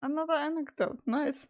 Another anecdote. Nice.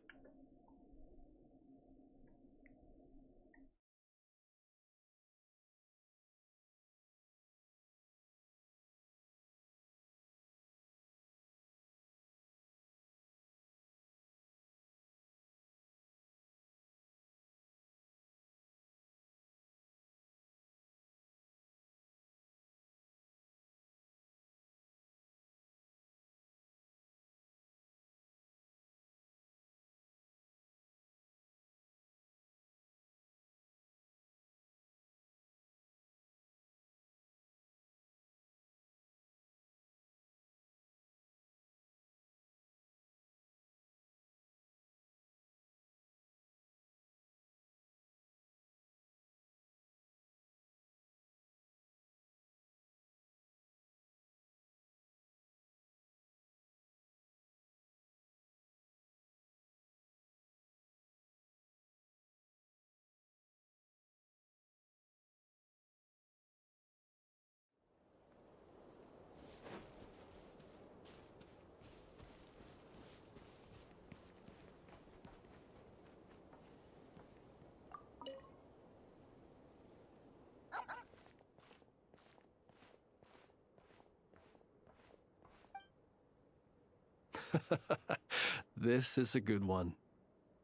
This is a good one.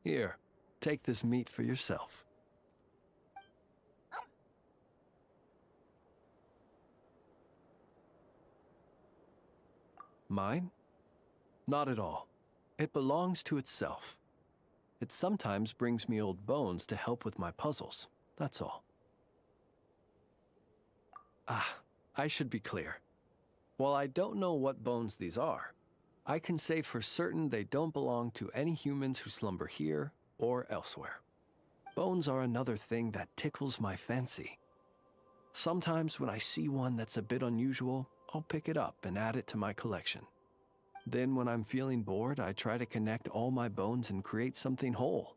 Here, take this meat for yourself. Mine? Not at all. It belongs to itself. It sometimes brings me old bones to help with my puzzles, that's all. Ah, I should be clear. While I don't know what bones these are, I can say for certain they don't belong to any humans who slumber here or elsewhere. Bones are another thing that tickles my fancy. Sometimes when I see one that's a bit unusual, I'll pick it up and add it to my collection. Then when I'm feeling bored, I try to connect all my bones and create something whole.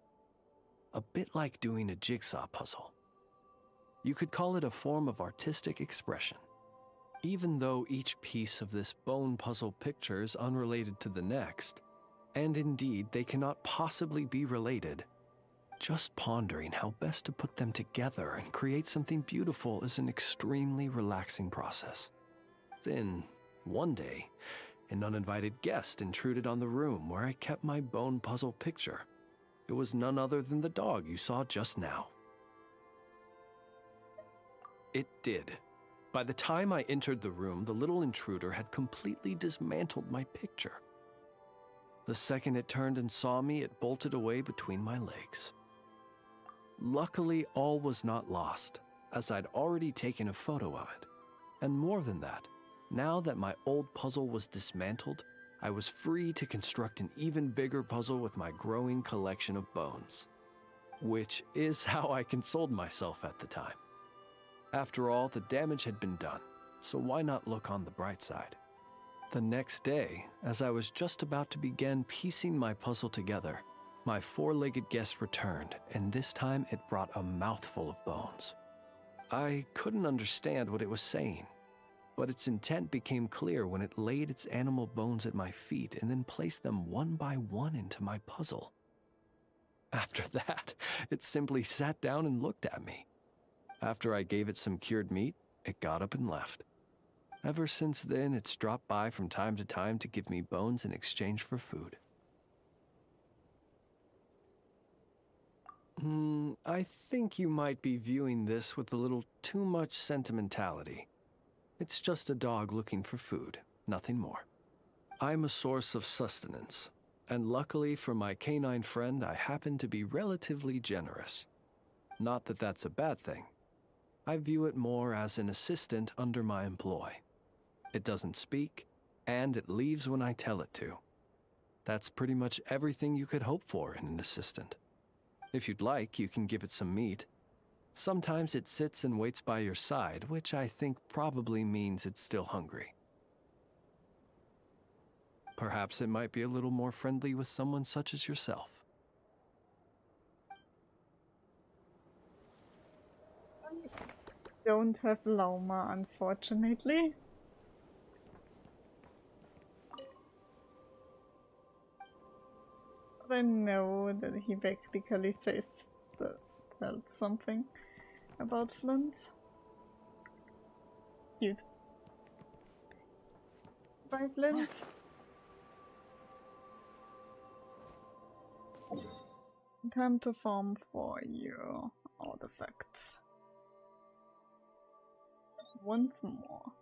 A bit like doing a jigsaw puzzle. You could call it a form of artistic expression. Even though each piece of this bone puzzle picture is unrelated to the next, and indeed they cannot possibly be related, just pondering how best to put them together and create something beautiful is an extremely relaxing process. Then, one day, an uninvited guest intruded on the room where I kept my bone puzzle picture. It was none other than the dog you saw just now. It did. By the time I entered the room, the little intruder had completely dismantled my picture. The second it turned and saw me, it bolted away between my legs. Luckily, all was not lost, as I'd already taken a photo of it. And more than that, now that my old puzzle was dismantled, I was free to construct an even bigger puzzle with my growing collection of bones. Which is how I consoled myself at the time. After all, the damage had been done, so why not look on the bright side? The next day, as I was just about to begin piecing my puzzle together, my four-legged guest returned, and this time it brought a mouthful of bones. I couldn't understand what it was saying, but its intent became clear when it laid its animal bones at my feet and then placed them one by one into my puzzle. After that, it simply sat down and looked at me. After I gave it some cured meat, it got up and left. Ever since then, it's dropped by from time to time to give me bones in exchange for food. I think you might be viewing this with a little too much sentimentality. It's just a dog looking for food, nothing more. I'm a source of sustenance, and luckily for my canine friend, I happen to be relatively generous. Not that that's a bad thing. I view it more as an assistant under my employ. It doesn't speak, and it leaves when I tell it to. That's pretty much everything you could hope for in an assistant. If you'd like, you can give it some meat. Sometimes it sits and waits by your side, which I think probably means it's still hungry. Perhaps it might be a little more friendly with someone such as yourself. Don't have llama, unfortunately. I know that he basically felt something about Flins. Cute. Bye, Flins. Time to farm for your artifacts. Once more.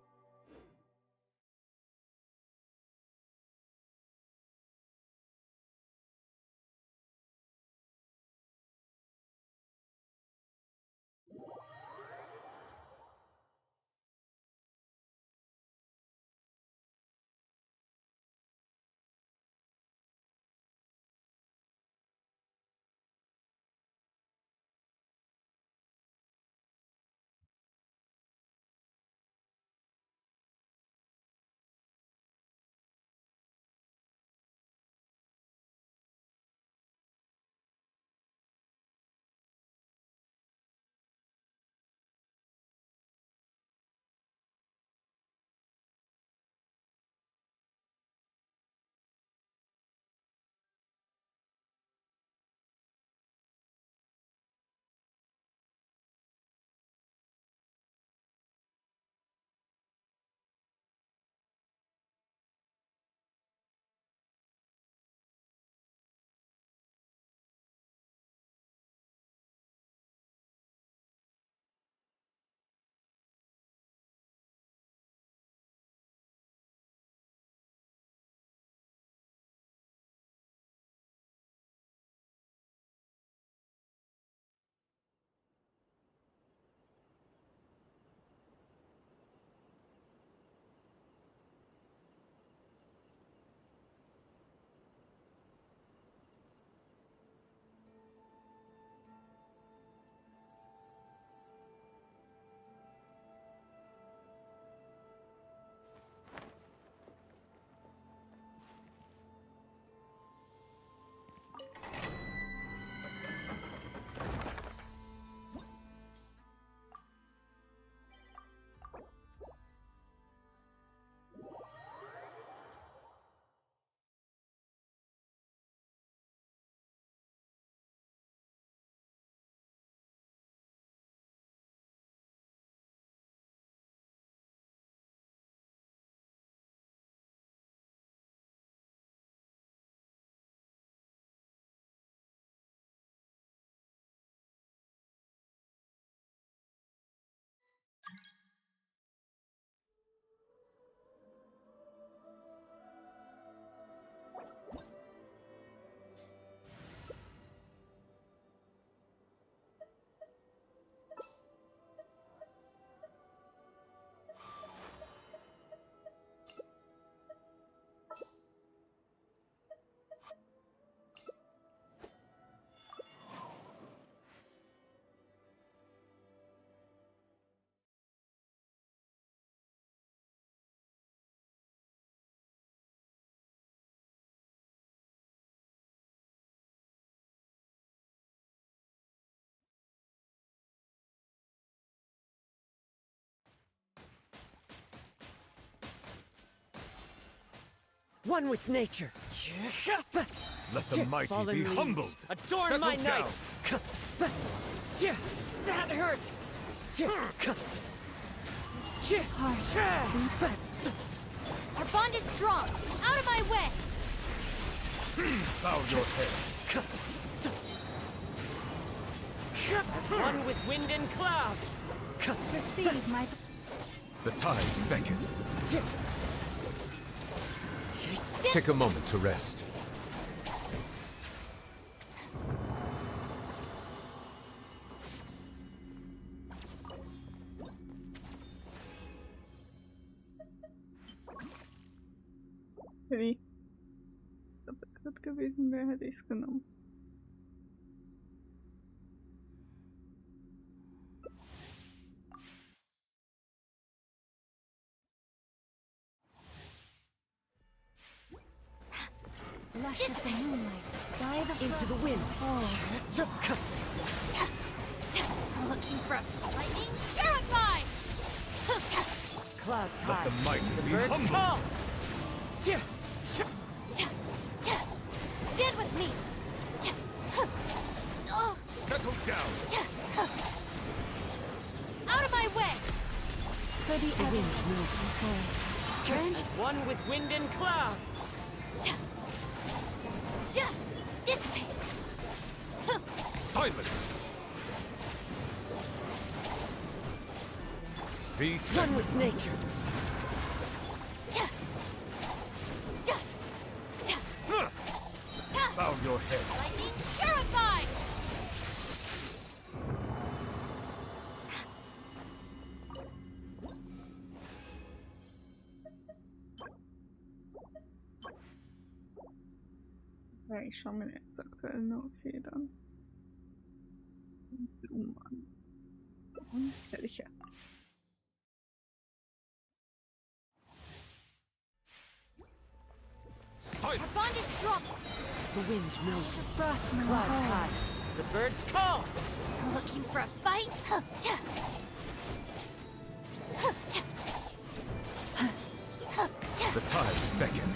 One with nature. Let the mighty Fallen be leaves. humbled. Adorn Settle my down. knights. That hurts. Our bond is strong. Out of my way. Bow your head. As one with wind and cloud. Receive my. The tides beckon. Take a moment to rest. Hätte ich gut gewesen wäre, hätte ich es genommen. Lush as the moonlight. Dive Into the wind. Looking for lightning. Terrified. Clouds Let high. the mighty The be birds humbled. call. Stand with me. For the wind knows me. Branch. As one with wind and cloud. Dissipate. Silence! Be One safe. with nature. Bow your head. Lightning purified. Ja, ich schaue mir jetzt aktuell nur Federn und Blumen an. Und Kelche. Our Silence! bond is strong. The wind knows me. Frost in Clouds high. The birds call. Looking for a fight? The tides beckon.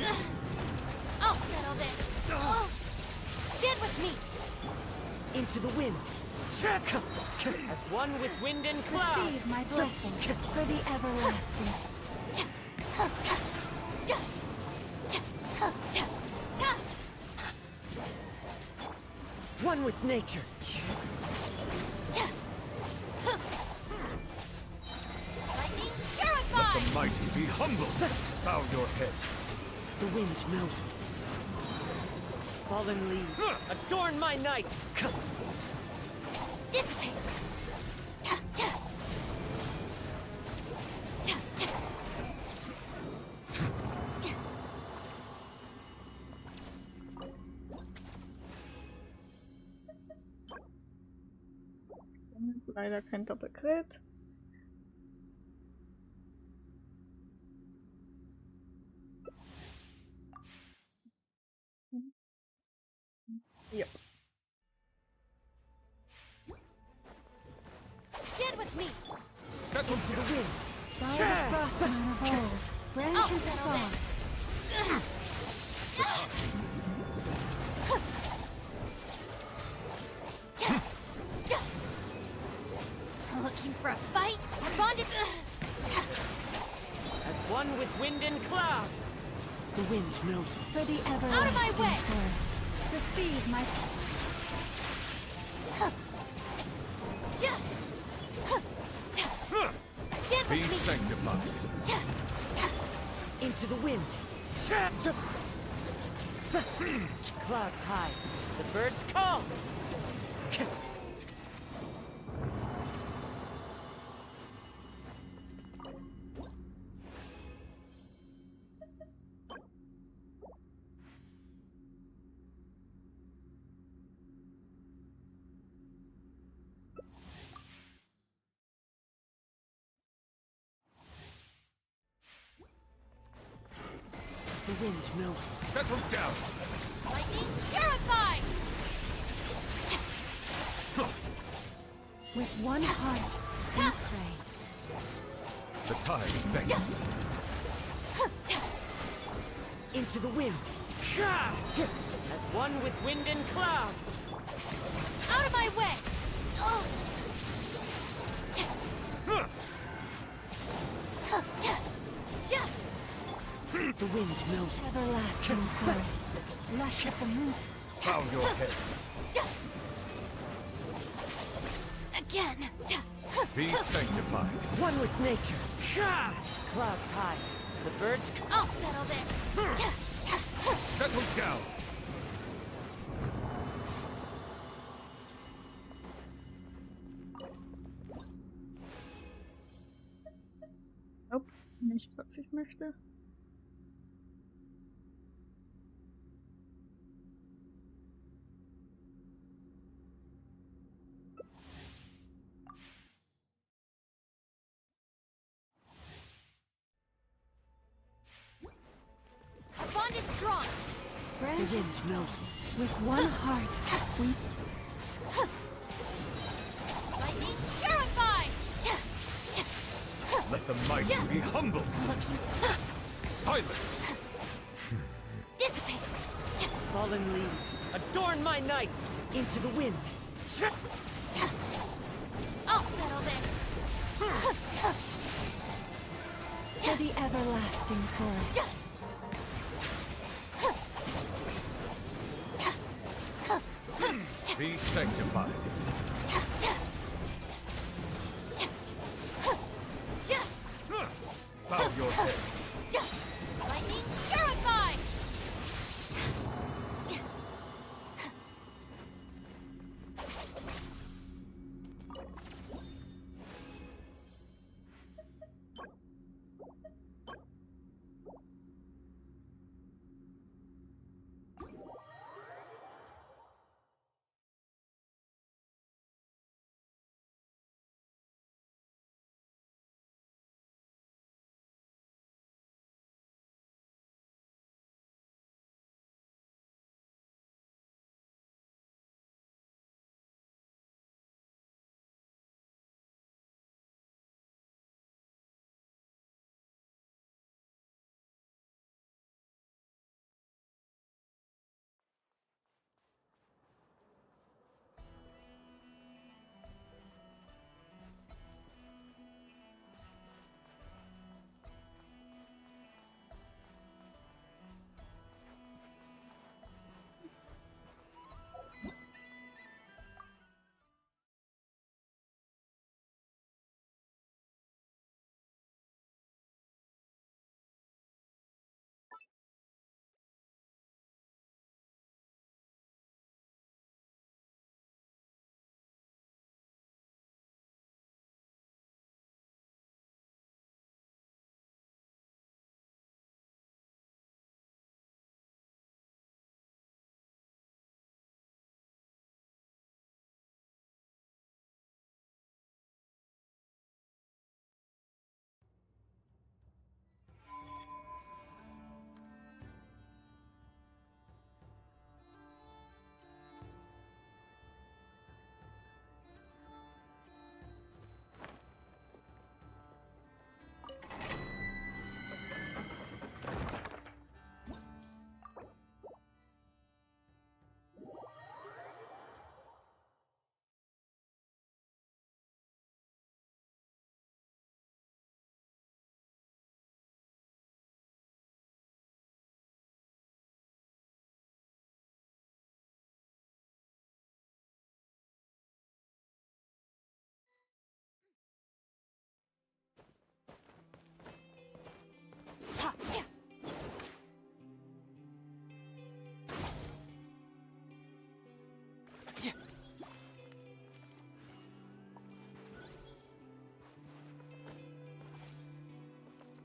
I'll settle this. Stand with me. Into the wind. As one with wind and cloud. Receive my blessing for the everlasting. One with nature. Lightning The purified. mighty be humble. Bow your head. The wind knows me. Fallen leaves. Adorn my night. Dissipate. Leider kein Doppelcrit. Ja. Stand with me. Settle Into the down. wind. Branches of song. Looking for a fight? Our bond is... As one with wind and cloud. The wind knows me. For the everlasting. Out of my way! Receive my... Stand Be with me. sanctified. Into the wind. Clouds high. The birds call. The wind knows me. Settle down. Lightning purified! With one heart, we pray. The tides beckon. Into the wind. As one with wind and cloud. Out of my way! Oh. The wind knows me. Everlasting forest, lush as the moon. Bow your head. Again! Be sanctified. One with nature. Clouds high. The birds call. I'll settle this! Settle down. Nope, nicht was ich möchte. Our bond is strong! The Branches wind knows me. with one heart, we Lightning purified! Let the mighty be humble. Silence. Dissipate! Fallen leaves. Adorn my night. Into the wind. I'll settle this! the everlasting forest. Be sanctified. Bow your head. Lightning purified!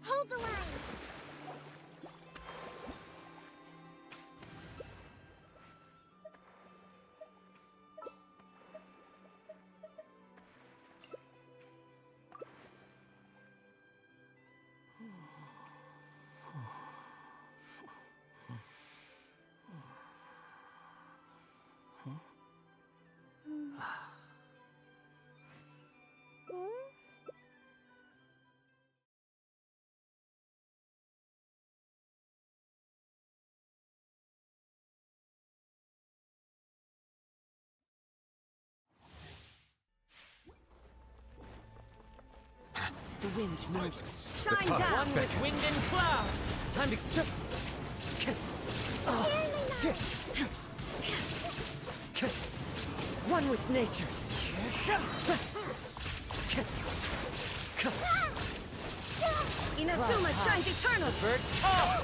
Hold the line! The wind knows. The Shines time out. One with beckons. wind and cloud. Time to... One with nature. Inazuma shines eternal. Birds. Oh!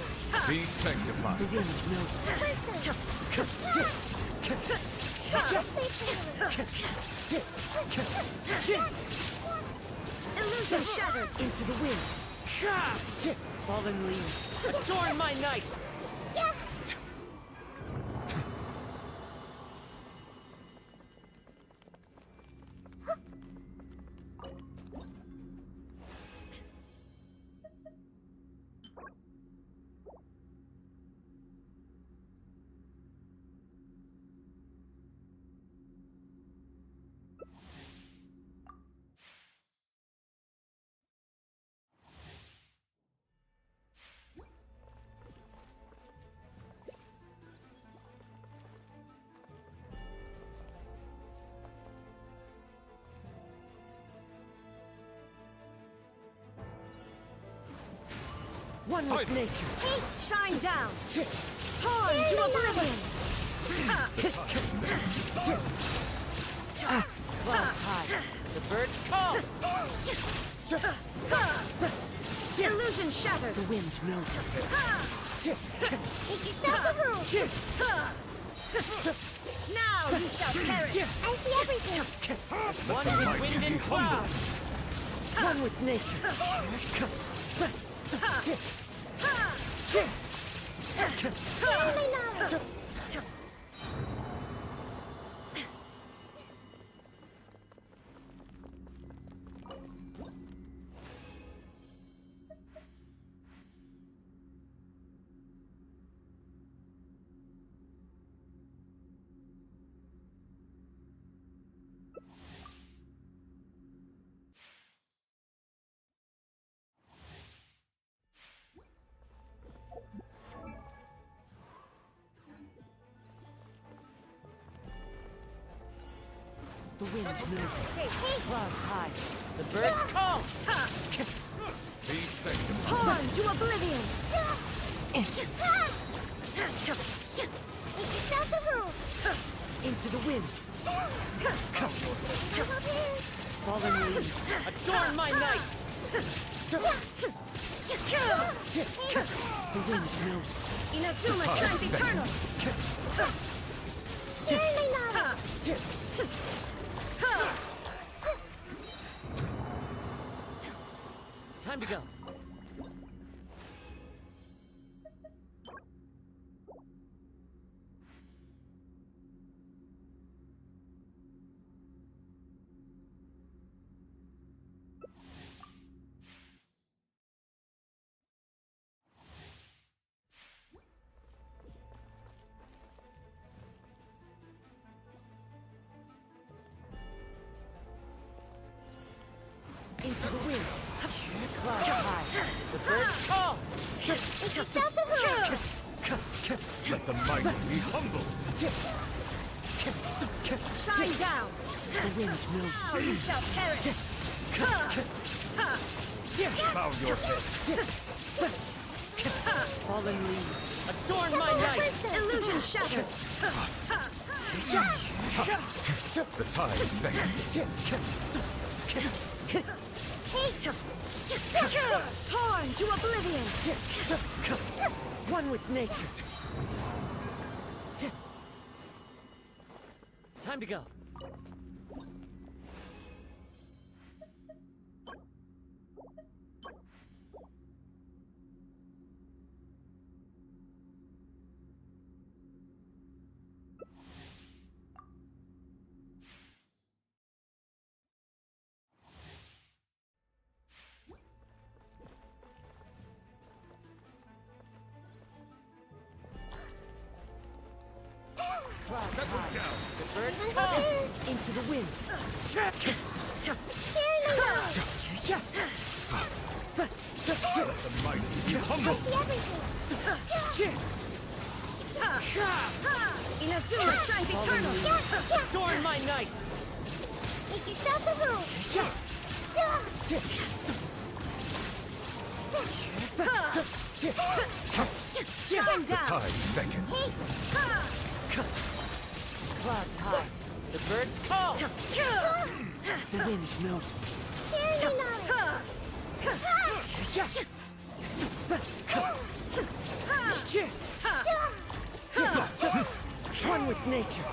Be sanctified. The wind knows. Illusion shattered into the wind. Fallen leaves. Adorn my night. One with nature. Shine down! Torn to oblivion! Clouds high. The birds call. Illusion shattered! The wind knows it. Make yourselves a room! Now you shall perish! I see everything! One with wind and cloud. One with nature. Share my knowledge! The wind knows it. Clouds high. The birds call. Be sanctified. Torn to oblivion! Make yourselves a room! Into the wind. Fallen leaves. Adorn my night. The wind knows it. Inazuma shines eternal! Share my knowledge! Time to go. Into the wind. Clouds high. The birds call. Make yourselves a room! Let the mighty be humbled. Shine down! The wind knows Now you shall perish! Bow your head. fallen leaves. Adorn my Temple of night. wisdom! Illusion shattered! The tide is beckoning. Torn to oblivion! One with nature. Time to go. Settle down. The birds call. Into the wind. Share my knowledge! Let the mighty be I humbled. see everything! Inazuma shines eternal! Adorn my night. Make yourselves a room! Shine The down! tide beckons. Clouds high. The birds call. The wind knows me. Share my knowledge! One with nature.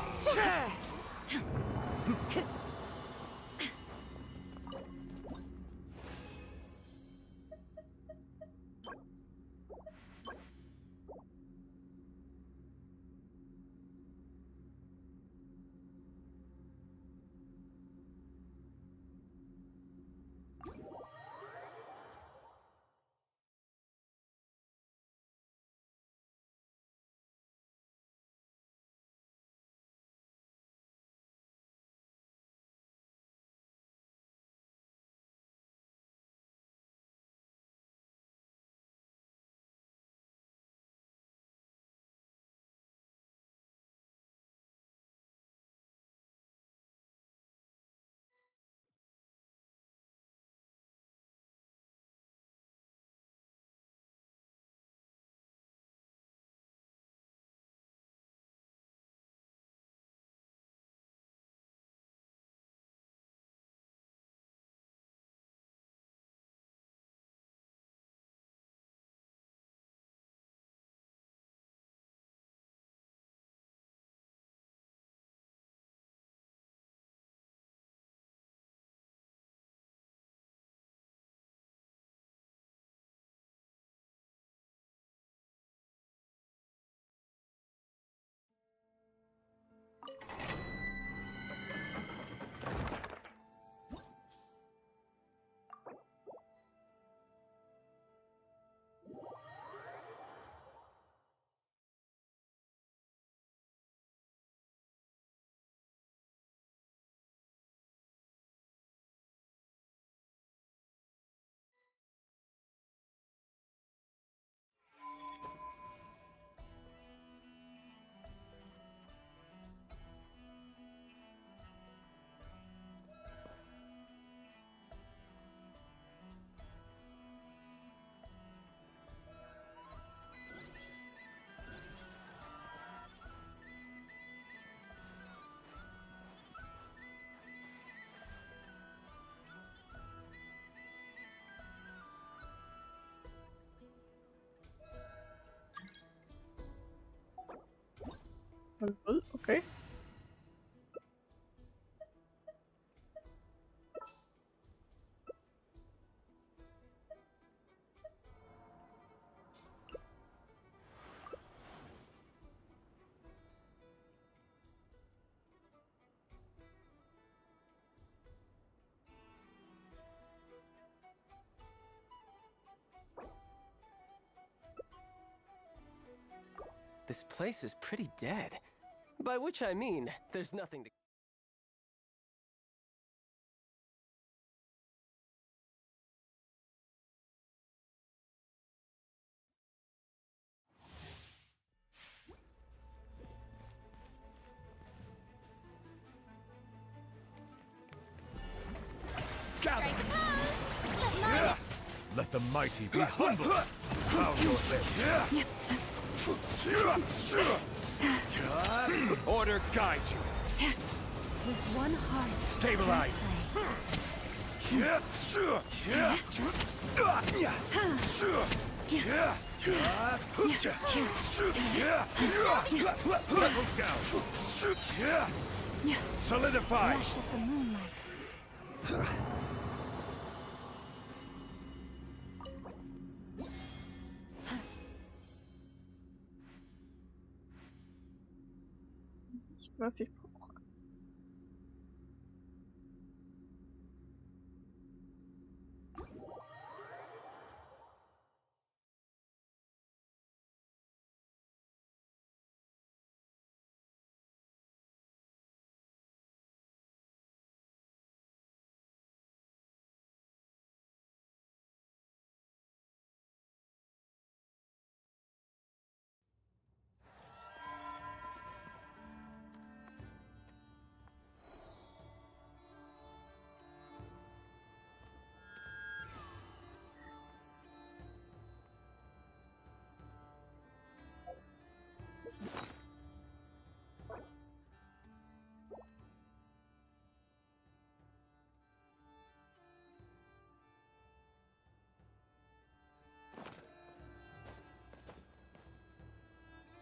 Okay. This place is pretty dead. By which I mean, there's nothing to... Gather! Strike a pose! Let mine Let the mighty be humble! Bow your head! Order guide you! With one heart. Stabilize! Settle down! Solidify! Flash is the moonlight. Was ich brauche.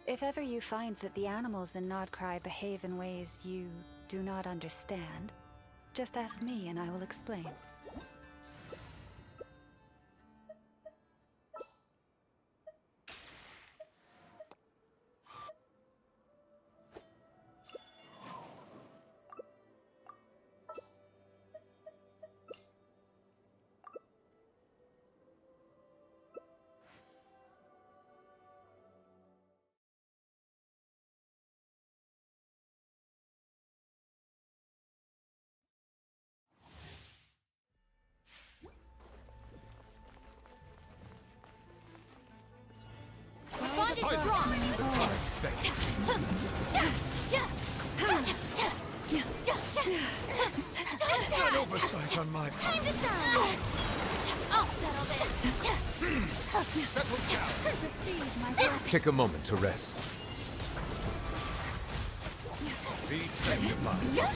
If ever you find that the animals in Nodcry behave in ways you do not understand, just ask me and I will explain. The bond is strong! An oversight on my part. Time to shine! I'll settle this! Settle down! Receive my blessing. Take a moment to rest. Be sanctified. Yeah.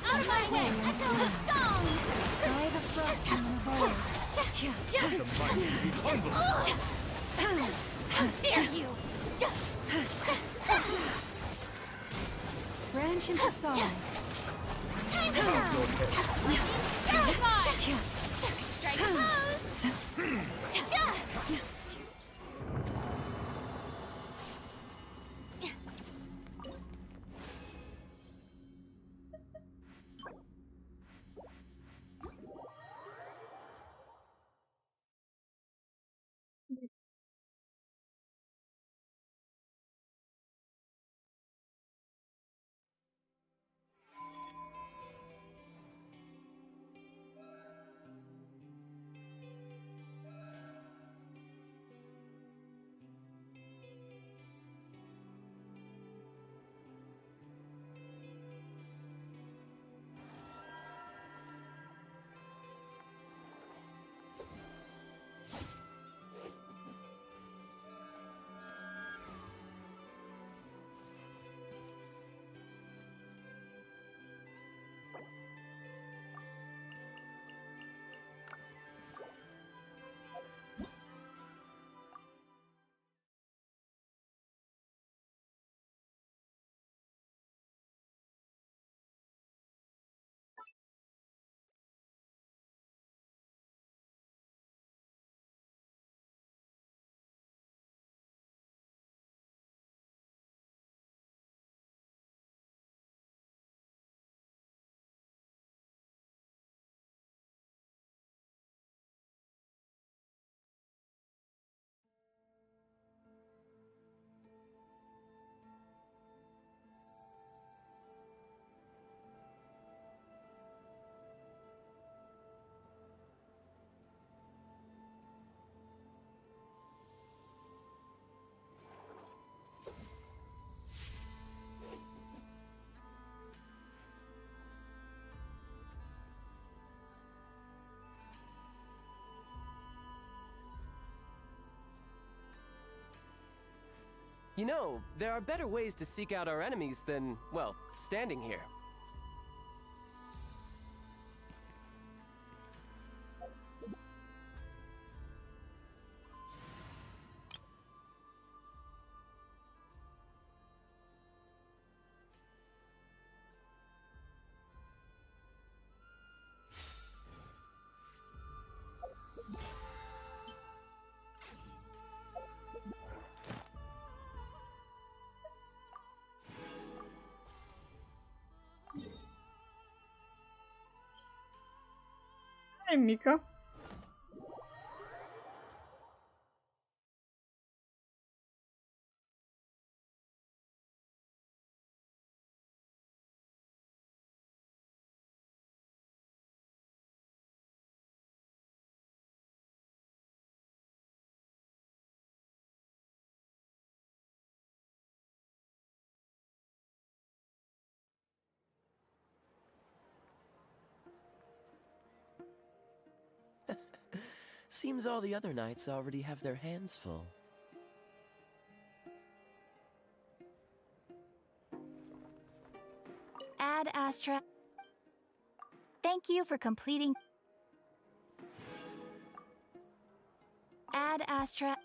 Out of my way! Echo the song! By the frost and the bowl. The mighty be humble! How dare you! Branch into song. Time to shine! Terrified! Strike a pose! You know, there are better ways to seek out our enemies than, well, standing here. Hi, Mika. Seems all the other knights already have their hands full. Ad Astra. Thank you for completing. Ad Astra.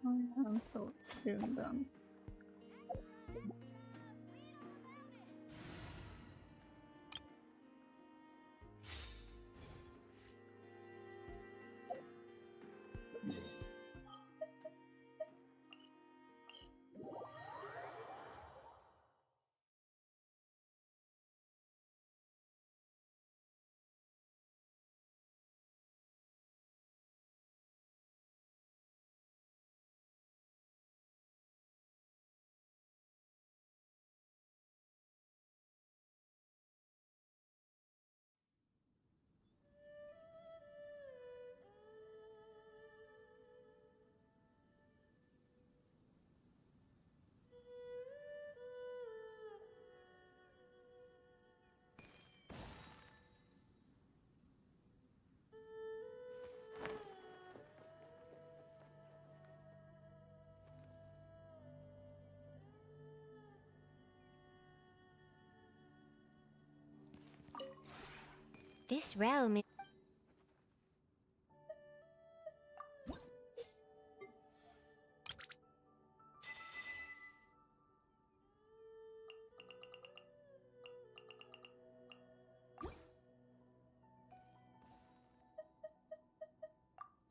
Oh, yeah, I'm so soon done. This realm is...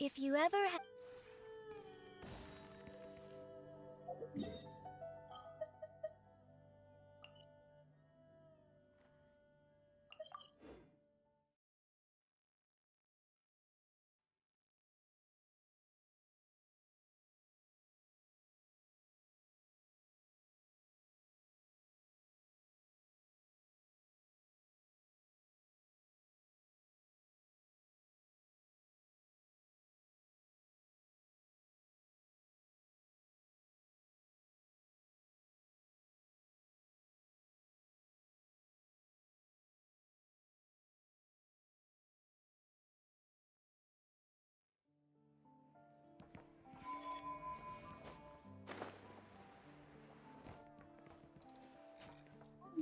If you ever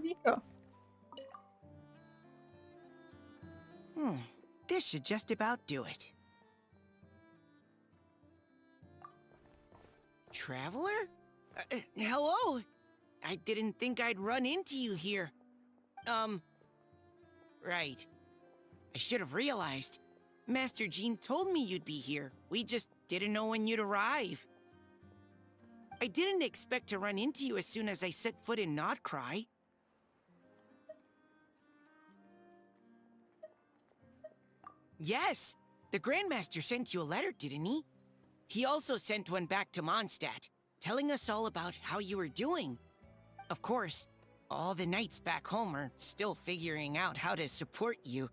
Mika. This should just about do it. Traveler? Hello? I didn't think I'd run into you here. Right. I should have realized. Master Jean told me you'd be here. We just didn't know when you'd arrive. I didn't expect to run into you as soon as I set foot in Notcry. Yes, the Grandmaster sent you a letter, didn't he? He also sent one back to Mondstadt, telling us all about how you were doing. Of course, all the knights back home are still figuring out how to support you.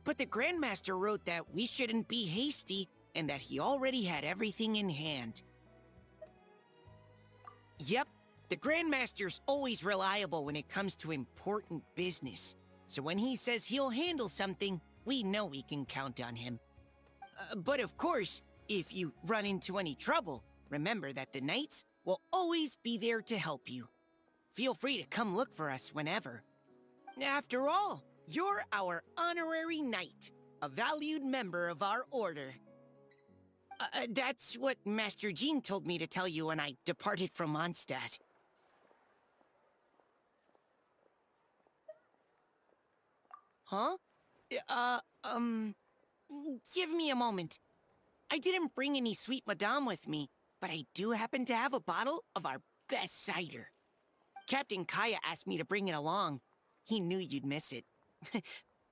But the Grandmaster wrote that we shouldn't be hasty and that he already had everything in hand. Yep, the Grandmaster's always reliable when it comes to important business. So when he says he'll handle something, we know we can count on him. But of course, if you run into any trouble, remember that the Knights will always be there to help you. Feel free to come look for us whenever. After all, you're our honorary knight, a valued member of our order. That's what Master Jean told me to tell you when I departed from Mondstadt. Huh? Give me a moment. I didn't bring any sweet madame with me, but I do happen to have a bottle of our best cider. Captain Kaya asked me to bring it along. He knew you'd miss it.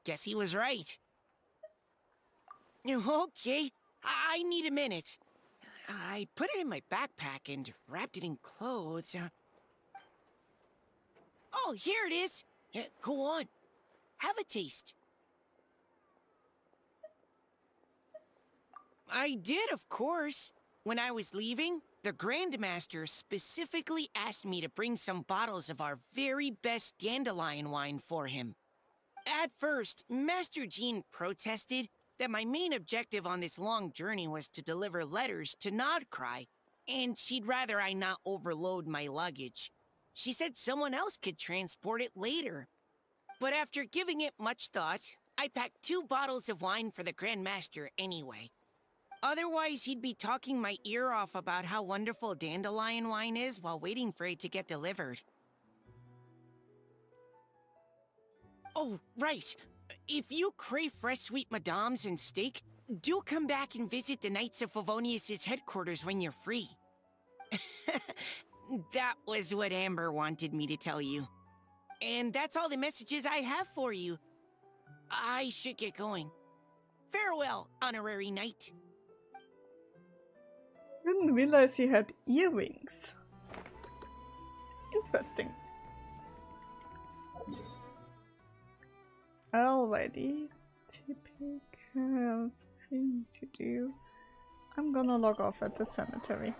Guess he was right. Okay, I need a minute. I put it in my backpack and wrapped it in clothes. Oh, here it is. Go on. Have a taste. I did, of course. When I was leaving, the Grandmaster specifically asked me to bring some bottles of our very best dandelion wine for him. At first, Master Jean protested that my main objective on this long journey was to deliver letters to Nodcry, and she'd rather I not overload my luggage. She said someone else could transport it later. But after giving it much thought, I packed 2 bottles of wine for the Grandmaster anyway. Otherwise, he'd be talking my ear off about how wonderful dandelion wine is while waiting for it to get delivered. Oh, right. If you crave fresh sweet madames and steak, do come back and visit the Knights of Favonius' headquarters when you're free. That was what Amber wanted me to tell you. And that's all the messages I have for you. I should get going. Farewell, honorary knight. Didn't realize he had earrings. Interesting. Alrighty. Typical thing to do. I'm gonna log off at the cemetery.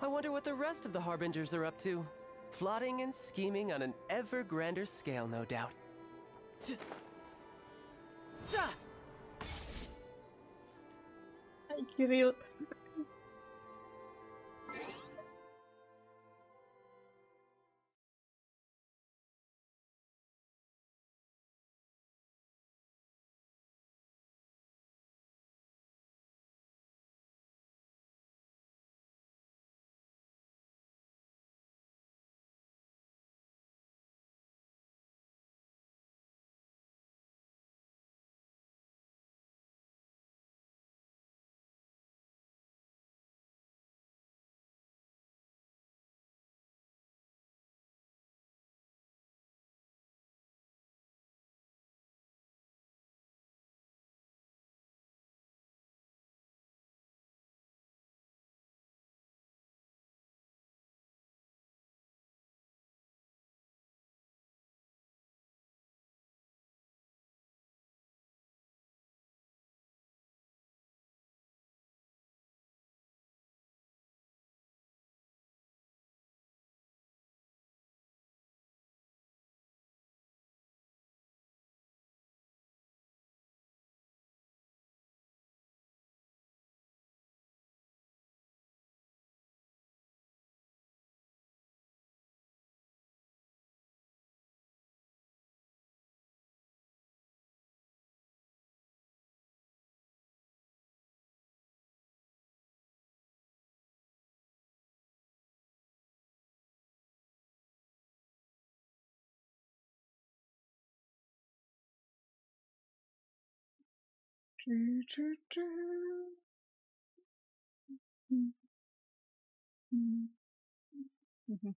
I wonder what the rest of the Harbingers are up to. Plotting and scheming on an ever grander scale, no doubt. Hi, Kyryll. Do, do, do. Mm, mm, mhm.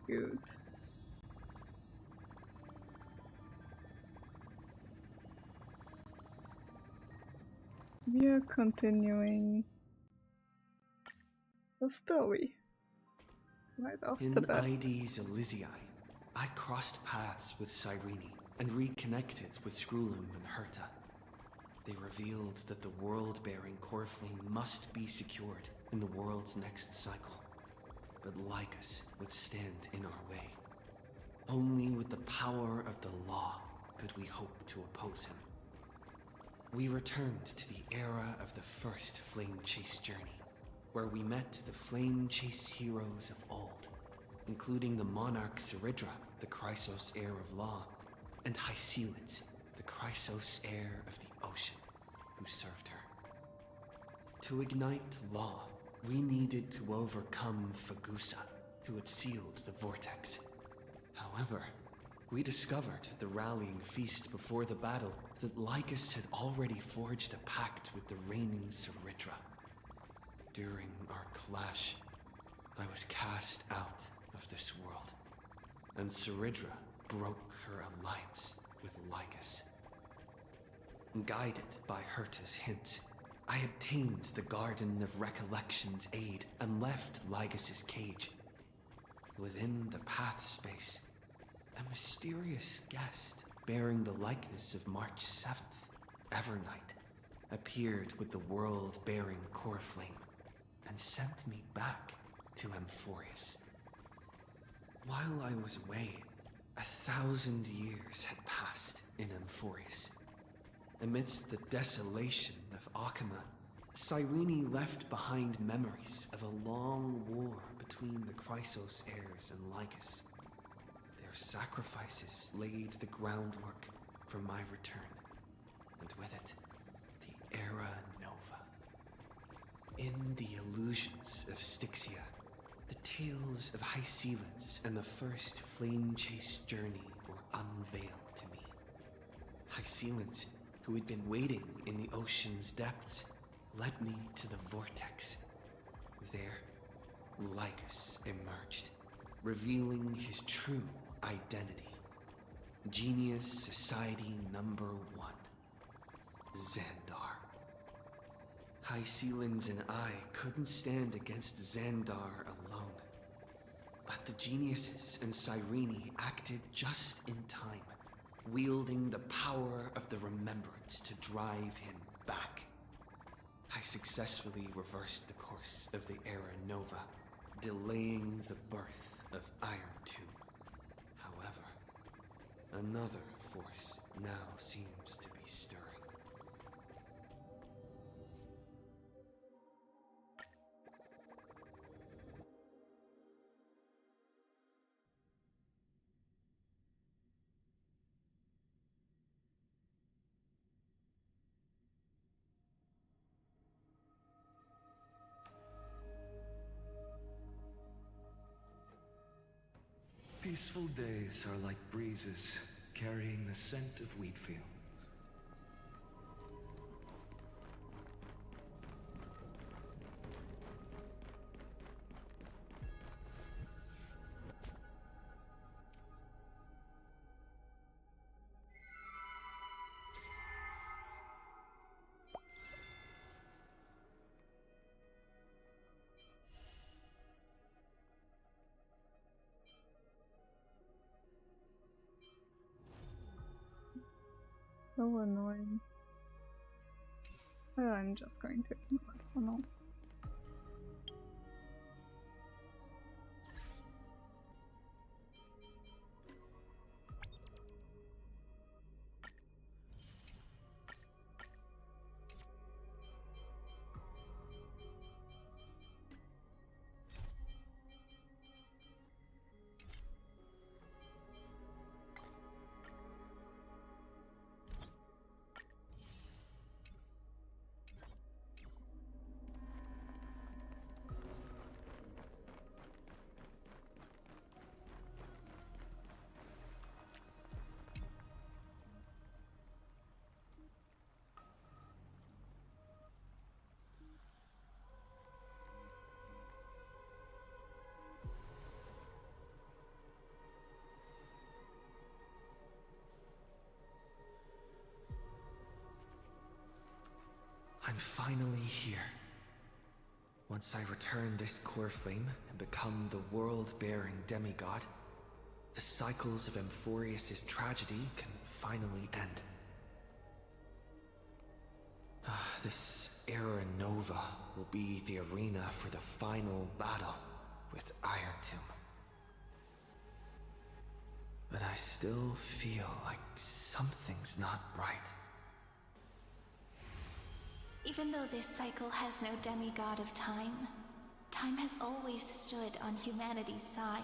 Good. We are continuing the story. Right off In the bat. Ides Elysiae, I crossed paths with Cyrene and reconnected with Scrulum and Herta. They revealed that the world-bearing Coreflame must be secured in the world's next cycle. But Lycus would stand in our way. Only with the power of the law could we hope to oppose him. We returned to the era of the first Flame Chase journey, where we met the Flame Chase heroes of old, including the Monarch Ceridra, the Chrysos heir of law, and Hycelid, the Chrysos heir of the ocean, who served her. To ignite law, we needed to overcome Fagusa, who had sealed the vortex. However, we discovered at the rallying feast before the battle that Lycus had already forged a pact with the reigning Ceridra. During our clash, I was cast out of this world, and Ceridra broke her alliance with Lycus. Guided by Herta's hints, I obtained the Garden of Recollection's aid and left Lycus's cage. Within the path space, a mysterious guest bearing the likeness of March 7th, Evernight, appeared with the world-bearing Coreflame and sent me back to Amphorius. While I was away, 1,000 years had passed in Amphorius. Amidst the desolation of Akama, Cyrene left behind memories of a long war between the Chrysos heirs and Lycus. Their sacrifices laid the groundwork for my return, and with it, the Era Nova. In the illusions of Styxia, the tales of Hycelid and the first Flame Chase journey were unveiled to me. Hycelid, who had been waiting in the ocean's depths, led me to the vortex. There, Lycus emerged, revealing his true identity. Genius Society Number 1, Xandar. Hycelid and I couldn't stand against Xandar alone. But the geniuses and Cyrene acted just in time, wielding the power of the remembrance to drive him back. I successfully reversed the course of the Era Nova, delaying the birth of Iron 2. However, another force now seems to be stirring. Peaceful days are like breezes, carrying the scent of wheat fields. So annoying. I'm just going to ignore it for now. finally here. Once I return this core flame and become the world-bearing demigod, the cycles of Amphorius' tragedy can finally end. This Era Nova will be the arena for the final battle with Iron Tomb. But I still feel like something's not right. Even though this cycle has no demigod of time, time has always stood on humanity's side.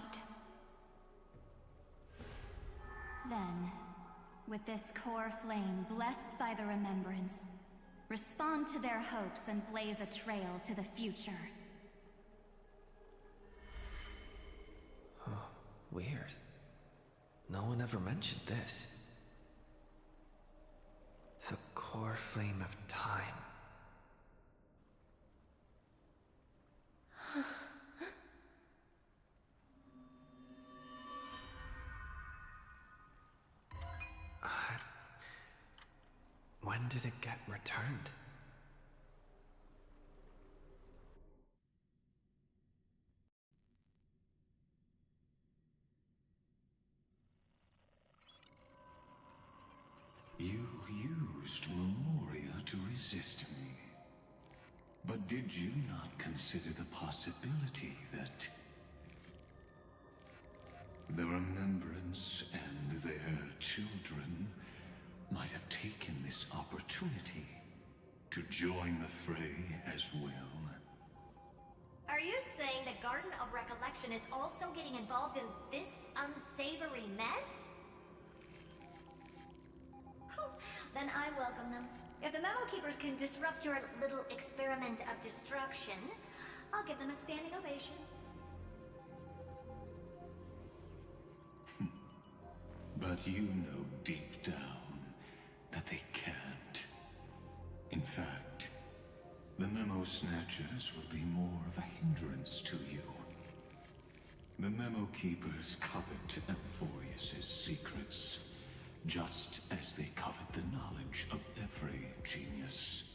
Then, with this core flame blessed by the remembrance, respond to their hopes and blaze a trail to the future. Oh, weird. No one ever mentioned this. The core flame of time. When did it get returned? You used Memoria to resist me. But did you not consider the possibility that the Remembrance and their children might have taken this opportunity to join the fray as well? Are you saying the Garden of Recollection is also getting involved in this unsavory mess? Then I welcome them. If the Memo Keepers can disrupt your little experiment of destruction, I'll give them a standing ovation. But you know deep down that they can't. In fact, the Memo Snatchers will be more of a hindrance to you. The Memo Keepers covet Amphorius' secrets, just as they covet the knowledge of every genius.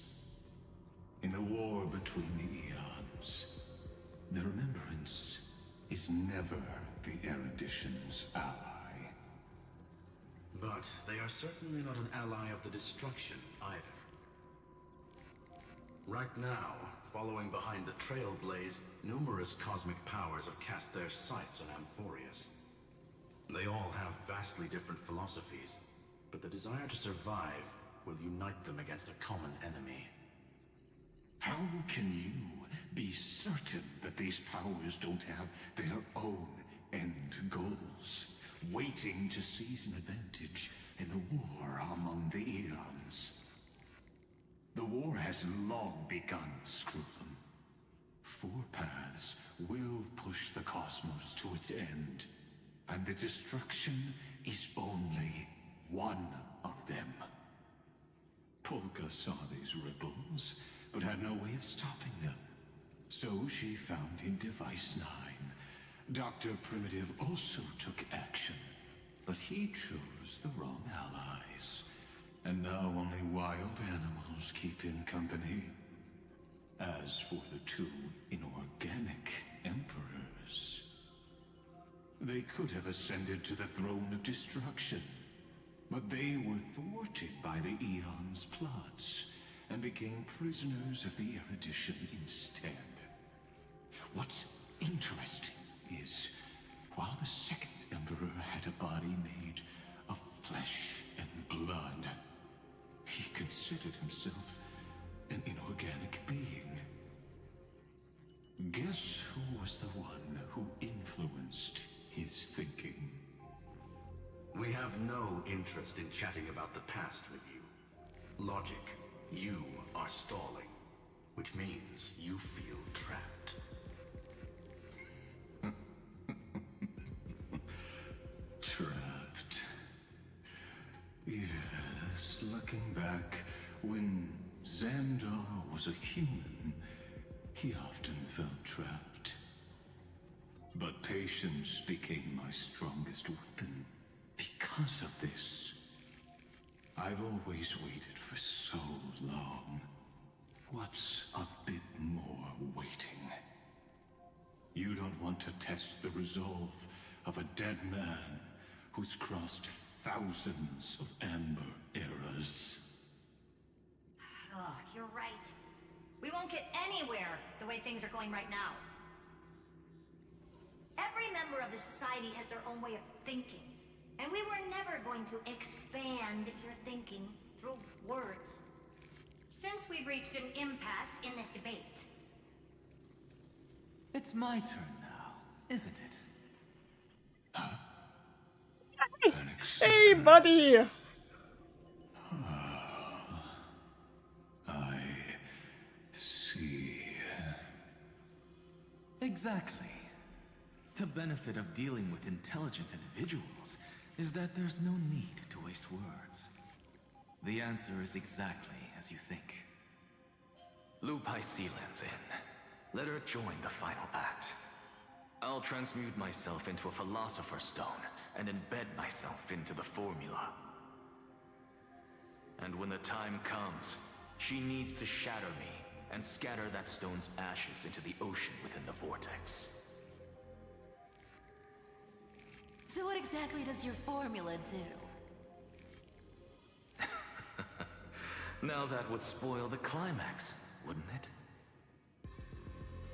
In the war between the eons, the Remembrance is never the Erudition's ally. But they are certainly not an ally of the destruction either. Right now, following behind the Trailblaze, numerous cosmic powers have cast their sights on Amphorius. They all have vastly different philosophies, but the desire to survive will unite them against a common enemy. How can you be certain that these powers don't have their own end goals, waiting to seize an advantage in the war among the eons? The war has long begun, Screw'em. Four paths will push the cosmos to its end, and the destruction is only one of them. Polka saw these ripples, but had no way of stopping them. So she found in Device 9. Dr. Primitive also took action, but he chose the wrong allies. And now only wild animals keep him company. As for the two inorganic emperors, they could have ascended to the throne of destruction, but they were thwarted by the Eon's plots and became prisoners of the Erudition instead. What's interesting is, while the second emperor had a body made of flesh and blood, he considered himself an inorganic being. Guess who was the one who influenced his thinking? We have no interest in chatting about the past with you. Logic, you are stalling, which means you feel trapped. Trapped. Yes, looking back, when Xandar was a human, he often felt trapped. But patience became my strongest weapon. Because of this, I've always waited for so long. What's a bit more waiting? You don't want to test the resolve of a dead man who's crossed thousands of amber eras. Oh, you're right. We won't get anywhere the way things are going right now. Every member of the society has their own way of thinking, and we were never going to expand your thinking through words. Since we've reached an impasse in this debate. It's my turn now, isn't it? Hey, buddy! I see. Exactly. The benefit of dealing with intelligent individuals is that there's no need to waste words. The answer is exactly as you think. Lupai Sealand's in. Let her join the final act. I'll transmute myself into a Philosopher's Stone and embed myself into the formula. And when the time comes, she needs to shatter me and scatter that stone's ashes into the ocean within the vortex. So what exactly does your formula do? Now that would spoil the climax, wouldn't it?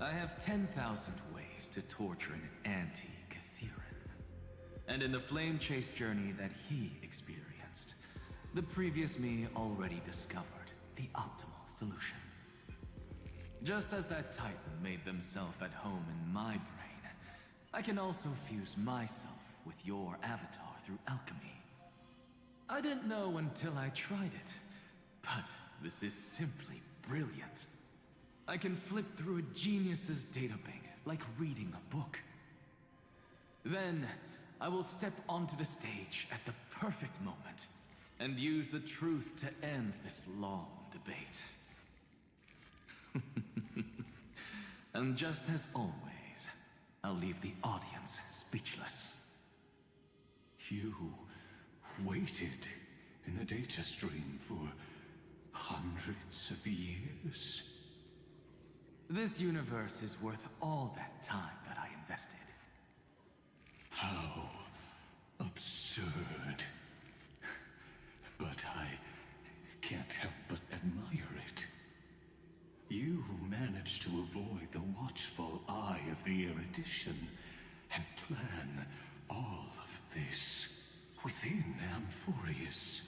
I have 10,000 ways to torture an anti-Kyryll. And in the flame chase journey that he experienced, the previous me already discovered the optimal solution. Just as that Titan made themselves at home in my brain, I can also fuse myself with your avatar through alchemy. I didn't know until I tried it, but this is simply brilliant. I can flip through a genius's databank like reading a book. Then, I will step onto the stage at the perfect moment and use the truth to end this long debate. And just as always, I'll leave the audience speechless. You waited in the data stream for hundreds of years? This universe is worth all that time that I invested. How absurd. But I can't help but admire it. You managed to avoid the watchful eye of the erudition and plan all of this within Amphorius.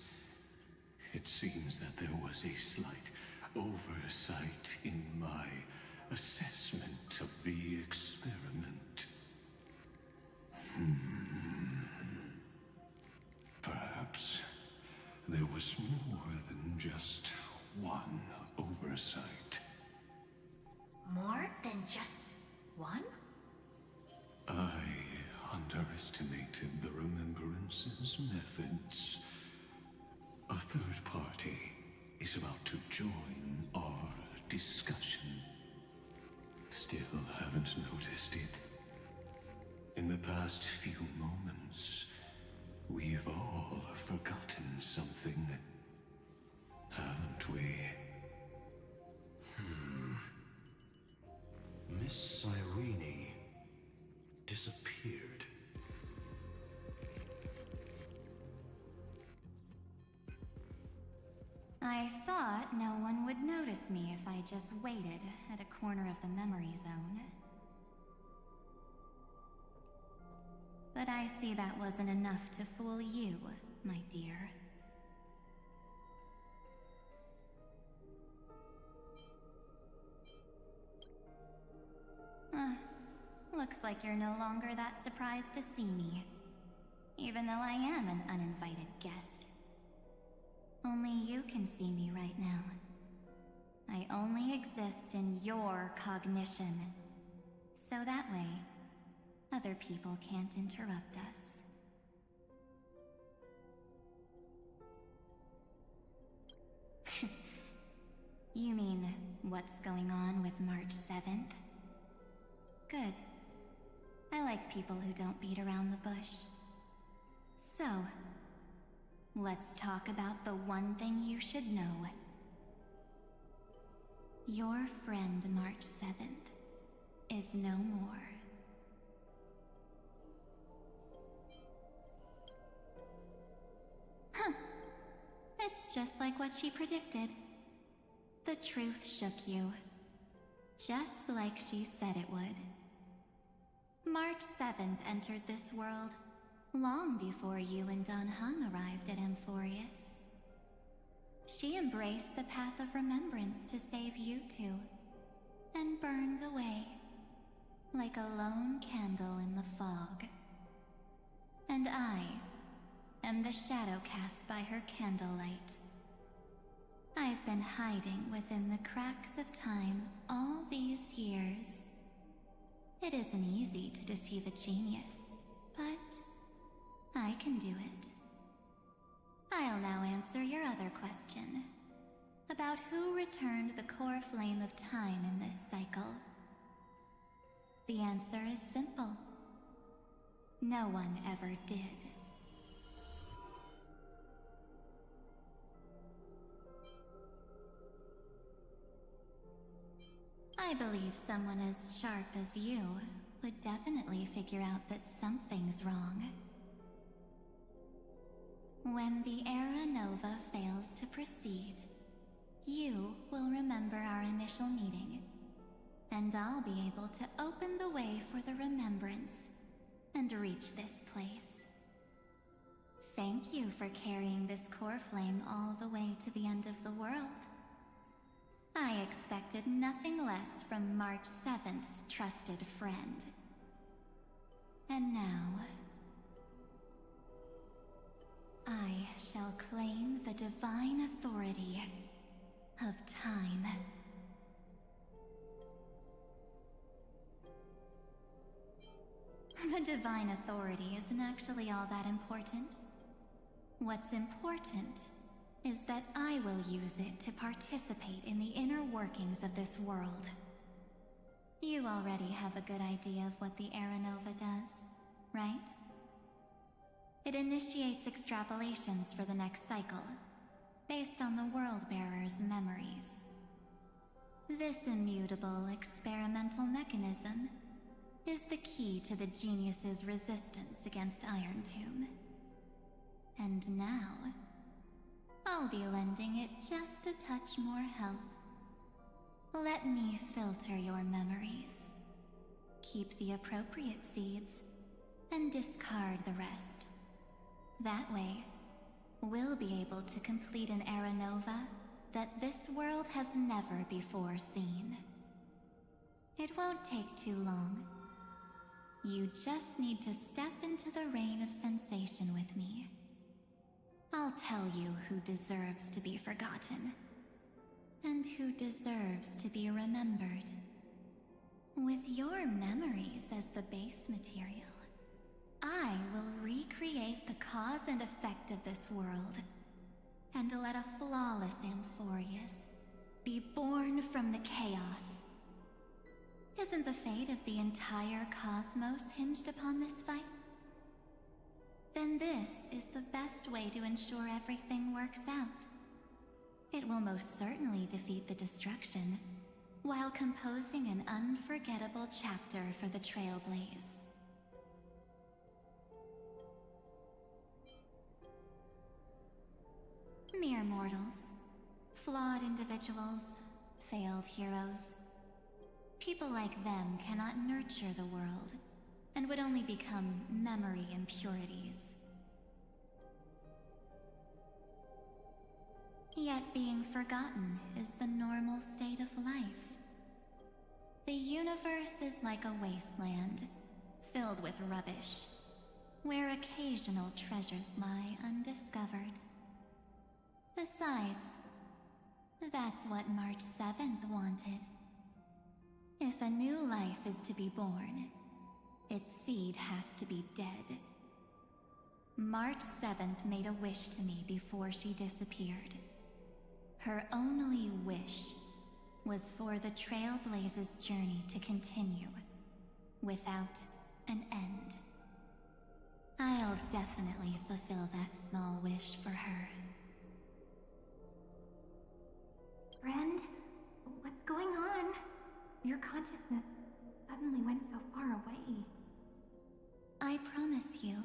It seems that there was a slight oversight in my assessment of the experiment. Perhaps there was more than just one oversight. More than just one? I underestimated the Remembrance's methods. A third party is about to join our discussion. Still haven't noticed it. In the past few moments, we've all forgotten something, haven't we? Miss Cyrene disappeared. I thought no one would notice me if I just waited at a corner of the memory zone. But I see that wasn't enough to fool you, my dear. Looks like you're no longer that surprised to see me, even though I am an uninvited guest. Only you can see me right now. I only exist in your cognition, so that way, other people can't interrupt us. You mean, what's going on with March 7th? Good. I like people who don't beat around the bush. So, let's talk about the one thing you should know. Your friend March 7th is no more. Huh. It's just like what she predicted. The truth shook you. Just like she said it would. March 7th entered this world long before you and Don Hung arrived at Amphorius. She embraced the path of remembrance to save you two, and burned away like a lone candle in the fog. And I am the shadow cast by her candlelight. I've been hiding within the cracks of time all these years. It isn't easy to deceive a genius, but I can do it. I'll now answer your other question, about who returned the core flame of time in this cycle. The answer is simple. No one ever did. I believe someone as sharp as you would definitely figure out that something's wrong. When the Era Nova fails to proceed, you will remember our initial meeting, and I'll be able to open the way for the remembrance and reach this place. Thank you for carrying this core flame all the way to the end of the world. I expected nothing less from March 7th's trusted friend. And now, I shall claim the divine authority of time. The divine authority isn't actually all that important. What's important is that I will use it to participate in the inner workings of this world. You already have a good idea of what the Era Nova does, right? It initiates extrapolations for the next cycle, based on the World-Bearer's memories. This immutable experimental mechanism is the key to the genius's resistance against Iron Tomb. And now, I'll be lending it just a touch more help. Let me filter your memories. Keep the appropriate seeds, and discard the rest. That way, we'll be able to complete an Era Nova that this world has never before seen. It won't take too long. You just need to step into the rain of sensation with me. I'll tell you who deserves to be forgotten, and who deserves to be remembered. With your memories as the base material, I will recreate the cause and effect of this world, and let a flawless Amphorius be born from the chaos. Isn't the fate of the entire cosmos hinged upon this fight? Then this is the best way to ensure everything works out. It will most certainly defeat the destruction, while composing an unforgettable chapter for the Trailblaze. Mere mortals, flawed individuals, failed heroes. People like them cannot nurture the world, and would only become memory impurities. Yet being forgotten is the normal state of life. The universe is like a wasteland, filled with rubbish, where occasional treasures lie undiscovered. Besides, that's what March 7th wanted. If a new life is to be born, its seed has to be dead. March 7th made a wish to me before she disappeared. Her only wish was for the Trailblaze's journey to continue, without an end. I'll definitely fulfill that small wish for her. Friend, what's going your consciousness suddenly went so far away. I promise you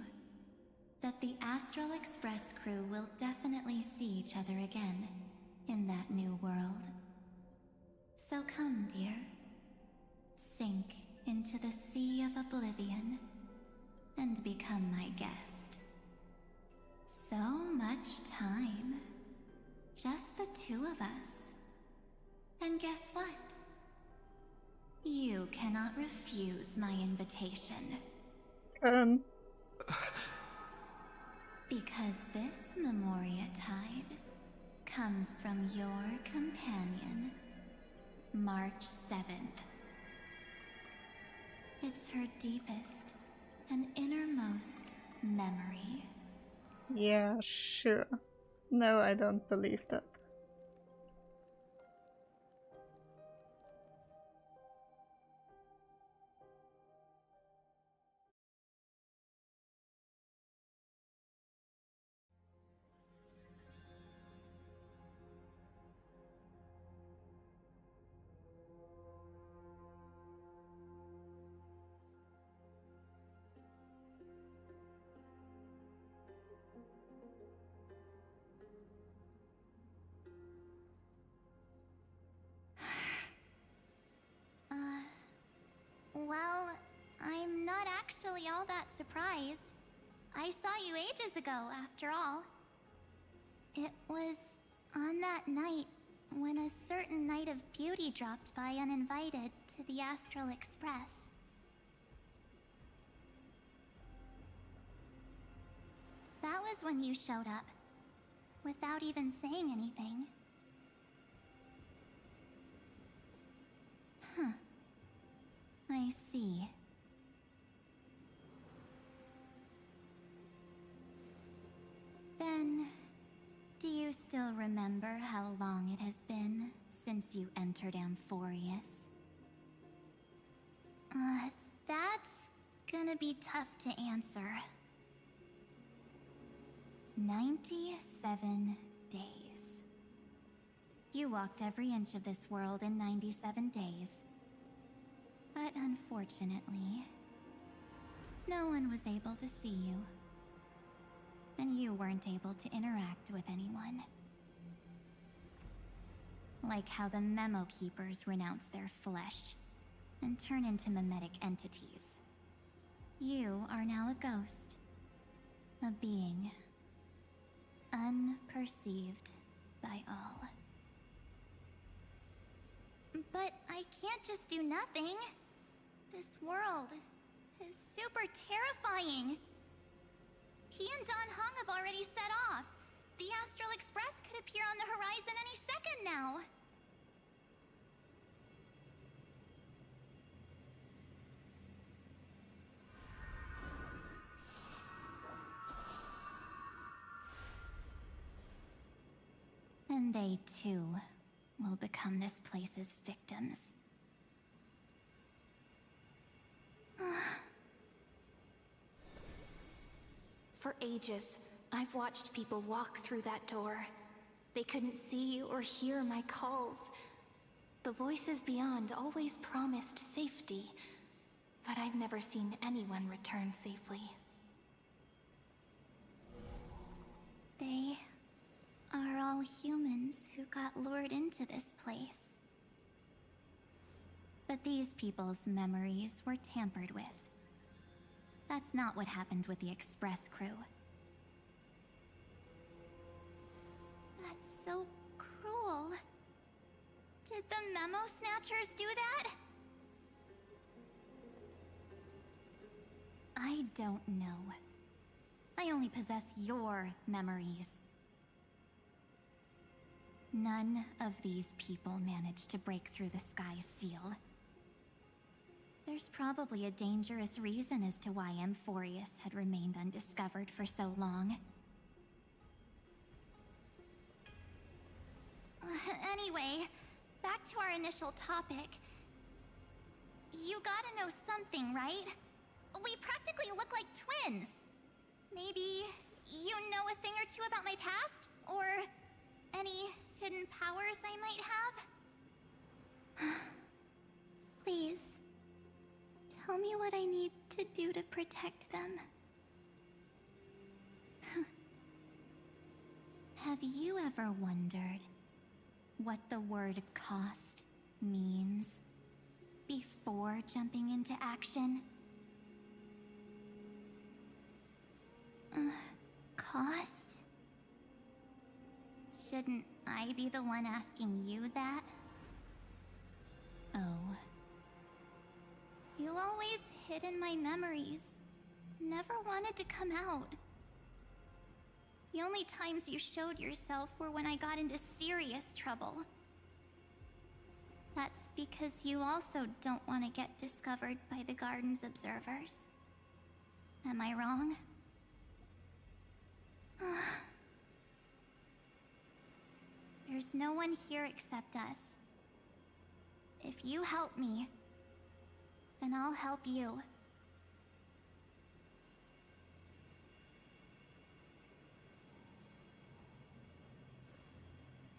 that the Astral Express crew will definitely see each other again in that new world. So come, dear. Sink into the sea of oblivion and become my guest. So much time. Just the two of us. And guess what? You cannot refuse my invitation. Because this Memoria Tide comes from your companion, March 7th. It's her deepest and innermost memory. Yeah, sure. No, I don't believe that. Well, I'm not actually all that surprised. I saw you ages ago, after all. It was on that night when a certain Knight of Beauty dropped by uninvited to the Astral Express. That was when you showed up, without even saying anything. Huh. I see. Then, do you still remember how long it has been since you entered Amphorius? That's gonna be tough to answer. 97 days. You walked every inch of this world in 97 days. But unfortunately, no one was able to see you. And you weren't able to interact with anyone. Like how the Memo Keepers renounce their flesh and turn into mimetic entities. You are now a ghost. A being. Unperceived by all. But I can't just do nothing. This world is super terrifying. He and Don Hung have already set off. The Astral Express could appear on the horizon any second now. And they too will become this place's victims. For ages, I've watched people walk through that door. They couldn't see or hear my calls. The voices beyond always promised safety, but I've never seen anyone return safely. They are all humans who got lured into this place. But these people's memories were tampered with. That's not what happened with the Express crew. That's so cruel. Did the Memo Snatchers do that? I don't know. I only possess your memories. None of these people managed to break through the sky's seal. There's probably a dangerous reason as to why Amphorius had remained undiscovered for so long. Anyway, back to our initial topic. You gotta know something, right? We practically look like twins. Maybe you know a thing or two about my past? Or any hidden powers I might have? Please, tell me what I need to do to protect them. Have you ever wondered what the word cost means before jumping into action? Cost? Shouldn't I be the one asking you that? Oh. You always hid in my memories. Never wanted to come out. The only times you showed yourself were when I got into serious trouble. That's because you also don't want to get discovered by the garden's observers. Am I wrong? There's no one here except us. If you help me, then I'll help you.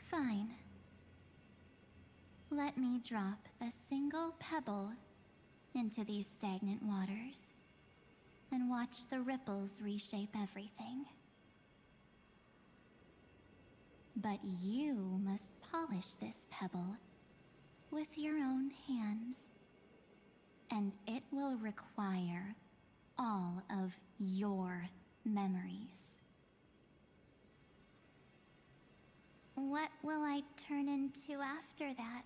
Fine. Let me drop a single pebble into these stagnant waters and watch the ripples reshape everything. But you must polish this pebble with your own hands, and it will require all of your memories. What will I turn into after that?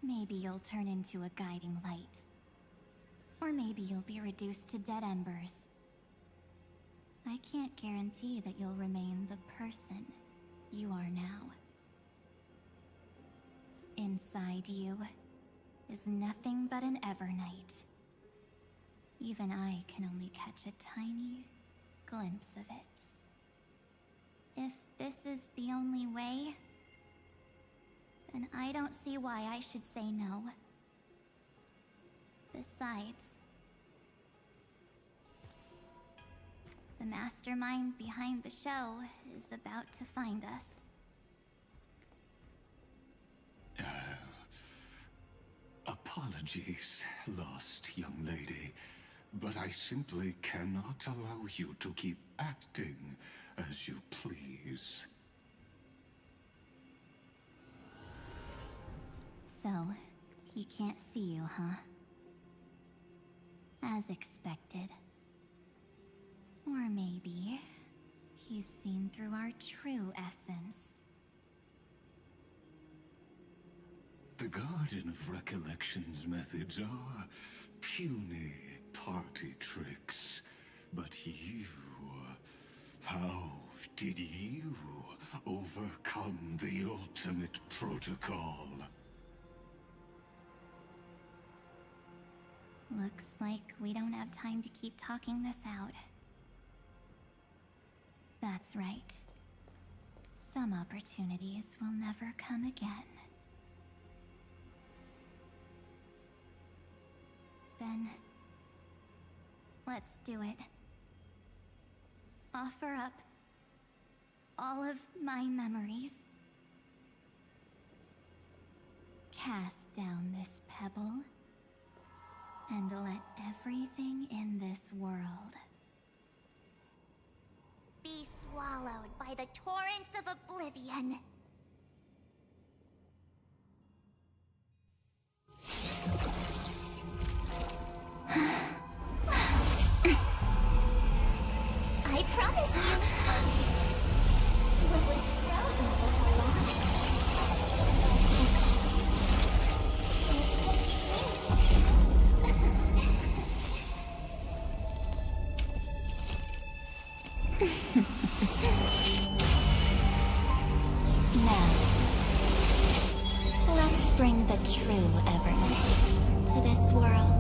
Maybe you'll turn into a guiding light. Or maybe you'll be reduced to dead embers. I can't guarantee that you'll remain the person you are now. Inside you is nothing but an Evernight. Even I can only catch a tiny glimpse of it. If this is the only way, then I don't see why I should say no. Besides, the mastermind behind the show is about to find us. Apologies, lost young lady, but I simply cannot allow you to keep acting as you please. So, he can't see you, huh? As expected. Or maybe he's seen through our true essence. The Garden of Recollection's methods are puny party tricks. But you... how did you overcome the ultimate protocol? Looks like we don't have time to keep talking this out. That's right. Some opportunities will never come again. Then, let's do it. Offer up all of my memories. Cast down this pebble, and let everything in this world be swallowed by the torrents of oblivion. I promise you, what was frozen was alive. Now, let's bring the true Evernight to this world.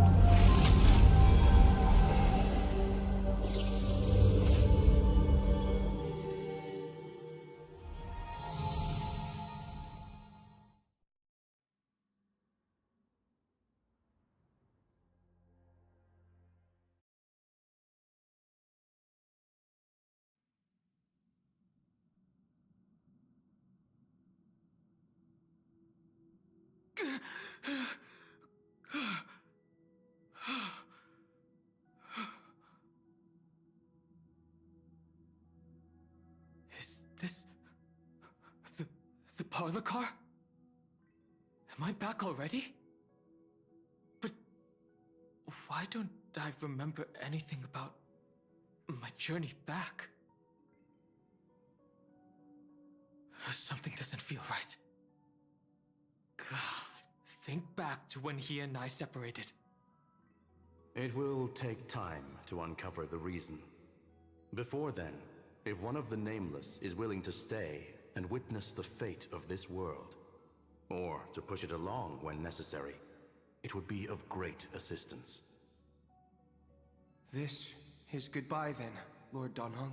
Is this the parlor car? Am I back already? But why don't I remember anything about my journey back? Something doesn't feel right. Think back to when he and I separated. It will take time to uncover the reason. Before then, if one of the Nameless is willing to stay and witness the fate of this world, or to push it along when necessary, it would be of great assistance. This is goodbye then, Lord Donhong.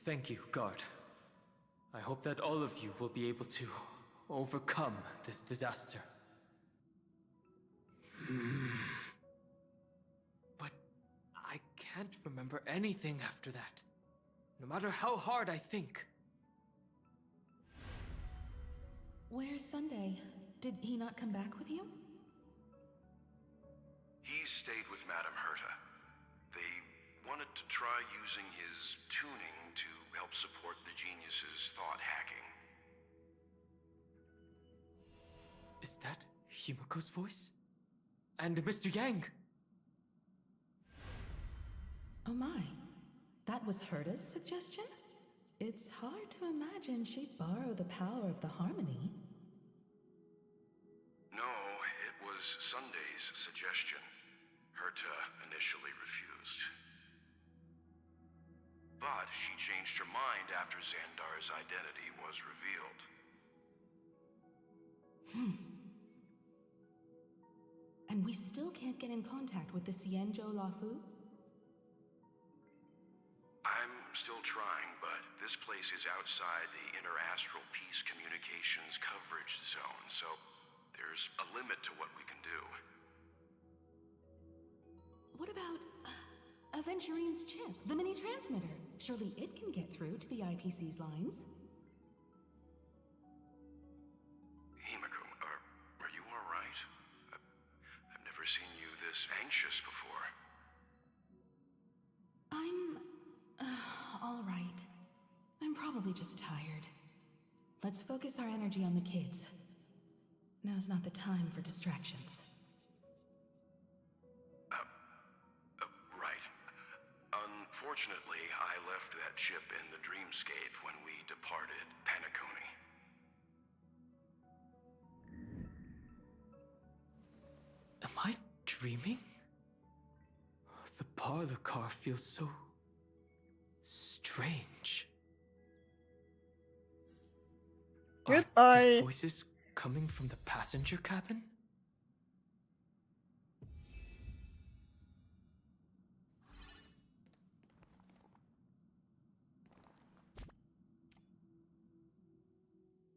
Thank you, Guard. I hope that all of you will be able to overcome this disaster. But I can't remember anything after that, no matter how hard I think. Where's Sunday? Did he not come back with you? He stayed with Madame Herta. They wanted to try using his tuning to help support the genius's thought hacking. Is that Himiko's voice? And Mr. Yang? Oh my. That was Herta's suggestion? It's hard to imagine she'd borrow the power of the harmony. No, it was Sunday's suggestion. Herta initially refused. But she changed her mind after Xandar's identity was revealed. And we still can't get in contact with the Xianzhou Lafu? I'm still trying, but this place is outside the interastral peace communications coverage zone, so there's a limit to what we can do. What about Aventurine's chip, the mini-transmitter? Surely it can get through to the IPC's lines. Himiko, are you alright? I've never seen you this anxious before. I'm... all right. I'm probably just tired. Let's focus our energy on the kids. Now's not the time for distractions. Right. Unfortunately, I left that chip in the dreamscape when we departed Panaconi. Am I dreaming? The parlor car feels so strange. Goodbye. Are the voices coming from the passenger cabin?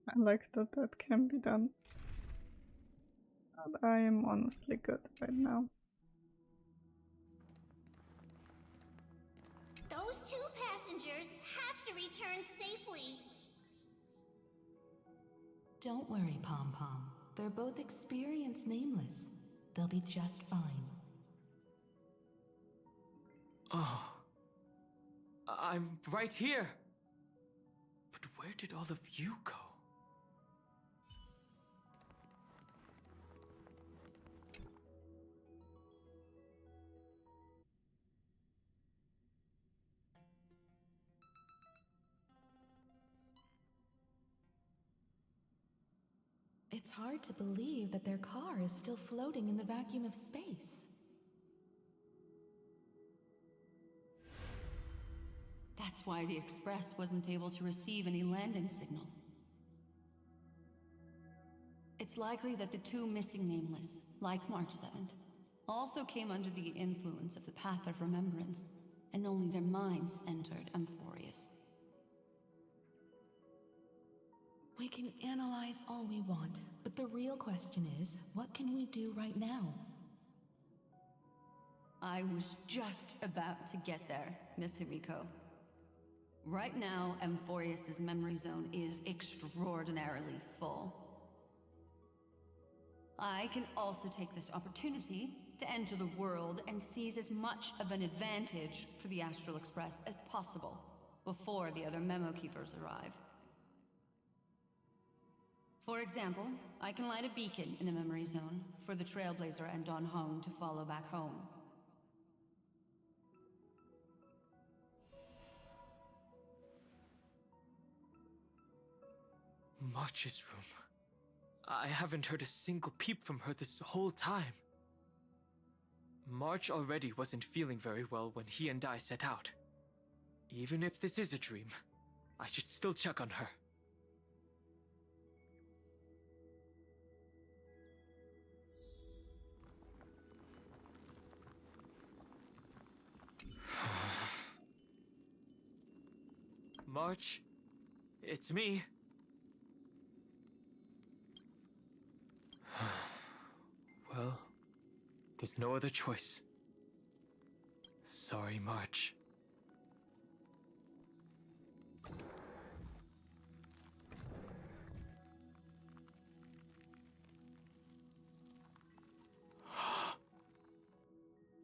I like that that can be done. But I am honestly good right now. Those two passengers have to return safely. Don't worry, Pom Pom. They're both experienced Nameless. They'll be just fine. Oh. I'm right here. But where did all of you go? It's hard to believe that their car is still floating in the vacuum of space. That's why the Express wasn't able to receive any landing signal. It's likely that the two missing Nameless, like March 7th, also came under the influence of the Path of Remembrance, and only their minds entered Amphorius. We can analyze all we want, but the real question is, what can we do right now? I was just about to get there, Miss Himiko. Right now, Amphorius' memory zone is extraordinarily full. I can also take this opportunity to enter the world and seize as much of an advantage for the Astral Express as possible before the other memo keepers arrive. For example, I can light a beacon in the memory zone for the Trailblazer and Don Hong to follow back home. March's room. I haven't heard a single peep from her this whole time. March already wasn't feeling very well when he and I set out. Even if this is a dream, I should still check on her. March, it's me. Well, there's no other choice. Sorry, March.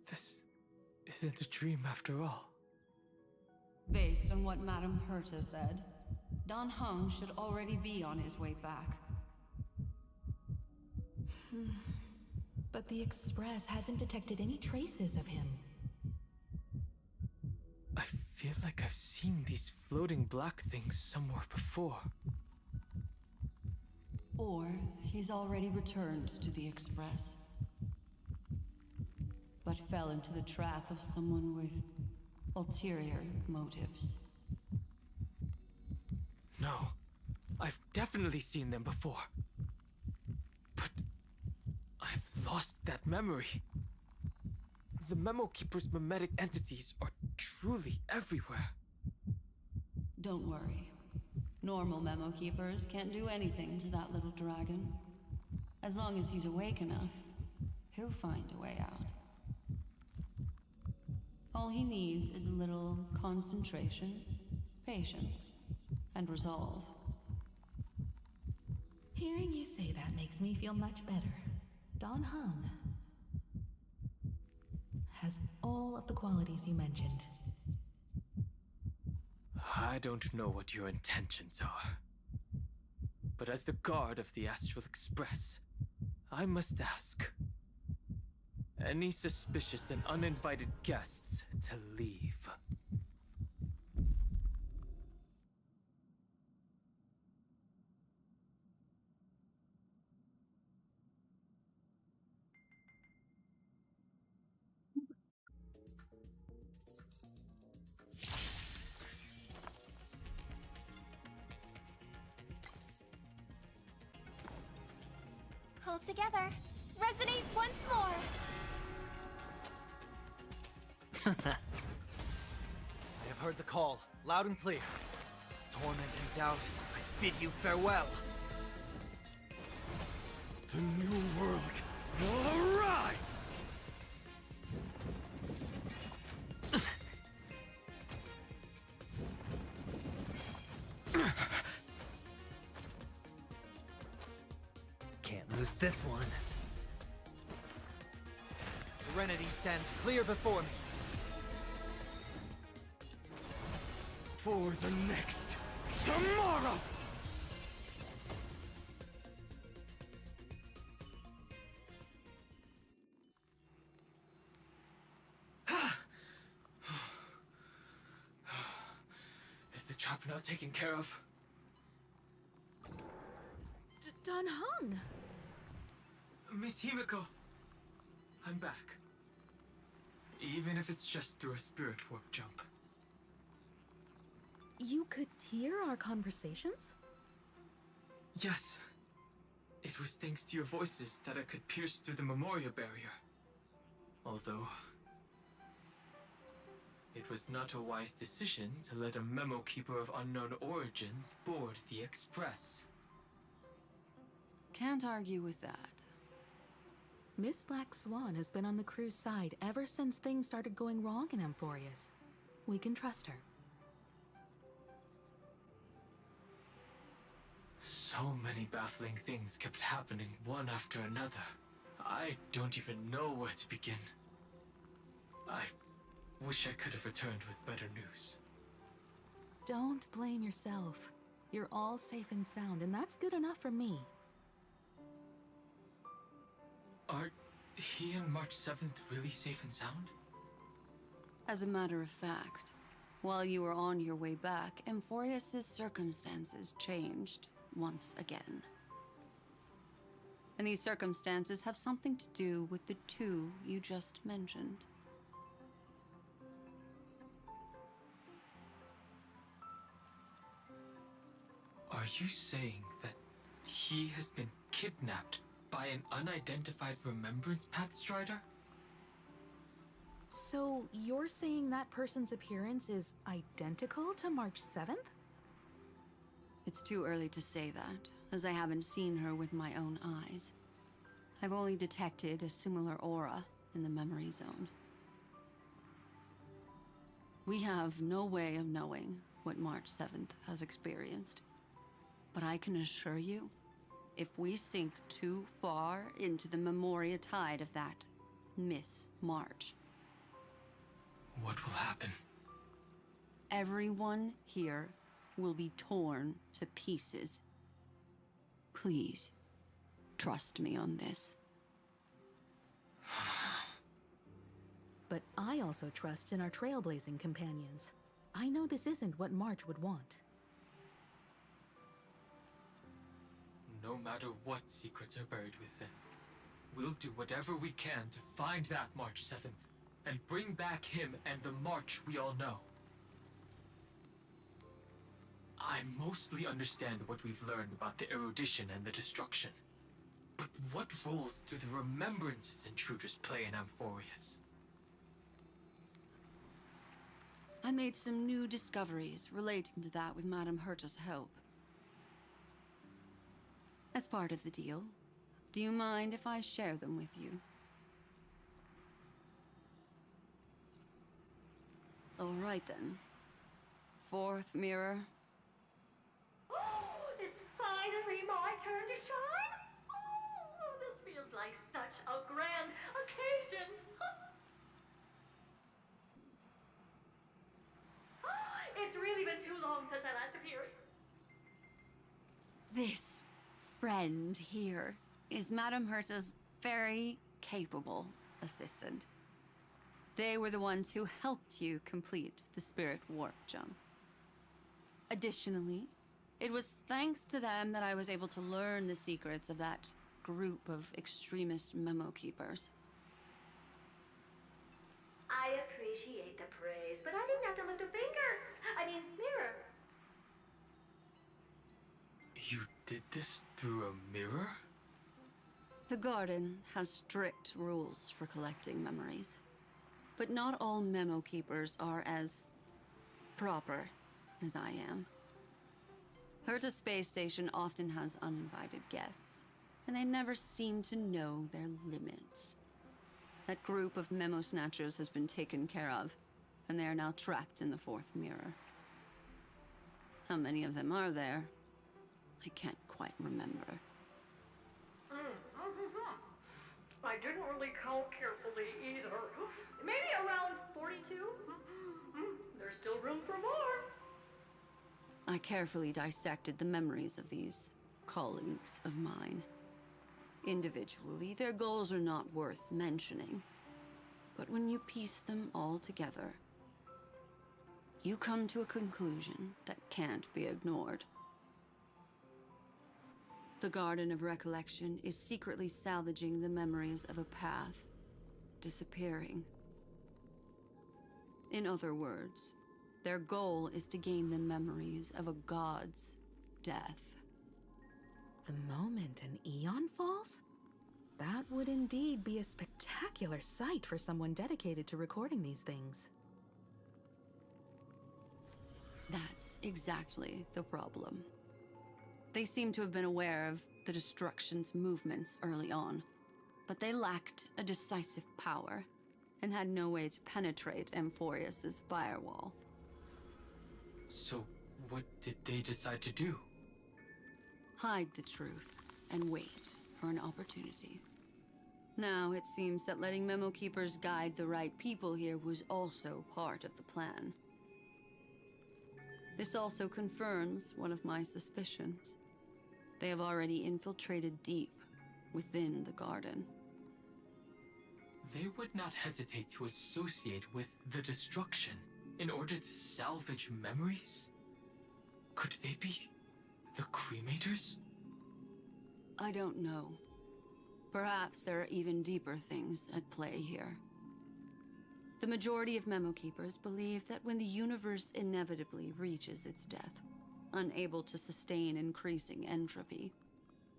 This isn't a dream after all. Based on what Madame Herta said, Don Hung should already be on his way back. But the Express hasn't detected any traces of him. I feel like I've seen these floating black things somewhere before. Or he's already returned to the Express, but fell into the trap of someone with ulterior motives. No, I've definitely seen them before. But I've lost that memory. The Memo Keeper's mimetic entities are truly everywhere. Don't worry. Normal Memo Keepers can't do anything to that little dragon. As long as he's awake enough, he'll find a way out. All he needs is a little concentration, patience, and resolve. Hearing you say that makes me feel much better. Don Hung has all of the qualities you mentioned. I don't know what your intentions are. But as the guard of the Astral Express, I must ask. Any suspicious and uninvited guests to leave. Hold together. Resonate once more. I have heard the call, loud and clear. Torment and doubt, I bid you farewell. The new world will arrive! Can't lose this one. Serenity stands clear before me. For the next tomorrow! Is the trap now taken care of? Don Hung! Miss Himiko, I'm back. Even if it's just through a spirit warp jump. You could hear our conversations? Yes. It was thanks to your voices that I could pierce through the memorial barrier. Although, it was not a wise decision to let a memo keeper of unknown origins board the Express. Can't argue with that. Miss Black Swan has been on the crew's side ever since things started going wrong in Amphorius. We can trust her. So many baffling things kept happening one after another. I don't even know where to begin. I wish I could have returned with better news. Don't blame yourself. You're all safe and sound, and that's good enough for me. Are he and March 7th really safe and sound? As a matter of fact, while you were on your way back, Amphorius's circumstances changed once again. And these circumstances have something to do with the two you just mentioned. Are you saying that he has been kidnapped by an unidentified Remembrance Path Strider? So, you're saying that person's appearance is identical to March 7th? It's too early to say that, as I haven't seen her with my own eyes. I've only detected a similar aura in the memory zone. We have no way of knowing what March 7th has experienced. But I can assure you, if we sink too far into the Memoria tide of that Miss March, what will happen? everyone here will be torn to pieces. Please, trust me on this. But I also trust in our trailblazing companions. I know this isn't what March would want. No matter what secrets are buried within, we'll do whatever we can to find that March 7th and bring back him and the March we all know. I mostly understand what we've learned about the erudition and the destruction. But what roles do the remembrances intruders play in Amphorius? I made some new discoveries relating to that with Madame Herta's help. As part of the deal, do you mind if I share them with you? All right then. Fourth mirror. Oh, it's finally my turn to shine! Oh, this feels like such a grand occasion! It's really been too long since I last appeared. This friend here is Madame Herta's very capable assistant. They were the ones who helped you complete the spirit warp jump. Additionally, it was thanks to them that I was able to learn the secrets of that group of extremist memo keepers. I appreciate the praise, but I didn't have to lift a finger. I mean, mirror. You did this through a mirror? The garden has strict rules for collecting memories. But not all memo keepers are as proper as I am. Herta Space Station often has uninvited guests, and they never seem to know their limits. That group of memo snatchers has been taken care of, and they are now trapped in the fourth mirror. How many of them are there? I can't quite remember. I didn't really count carefully either. Maybe around 42? There's still room for more. I carefully dissected the memories of these colleagues of mine. Individually, their goals are not worth mentioning. But when you piece them all together, you come to a conclusion that can't be ignored. The Garden of Recollection is secretly salvaging the memories of a path disappearing. In other words, their goal is to gain the memories of a god's death. The moment an Eon falls? That would indeed be a spectacular sight for someone dedicated to recording these things. That's exactly the problem. They seem to have been aware of the destruction's movements early on, but they lacked a decisive power and had no way to penetrate Amphorius's firewall. So, what did they decide to do? hide the truth, and wait for an opportunity. Now, it seems that letting Memo Keepers guide the right people here was also part of the plan. This also confirms one of my suspicions. They have already infiltrated deep within the garden. They would not hesitate to associate with the destruction in order to salvage memories? Could they be the cremators? I don't know. Perhaps there are even deeper things at play here. The majority of Memo Keepers believe that when the universe inevitably reaches its death, unable to sustain increasing entropy,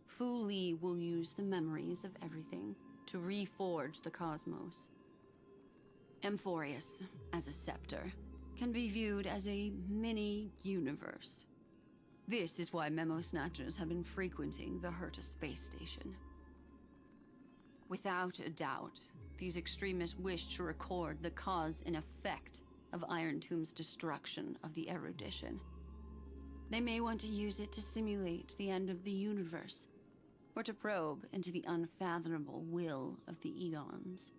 Fu Li will use the memories of everything to reforge the cosmos. Amphorius, as a scepter, can be viewed as a mini-universe. This is why Memo Snatchers have been frequenting the Herta space station. Without a doubt, these extremists wish to record the cause and effect of Iron Tomb's destruction of the erudition. They may want to use it to simulate the end of the universe, or to probe into the unfathomable will of the eons.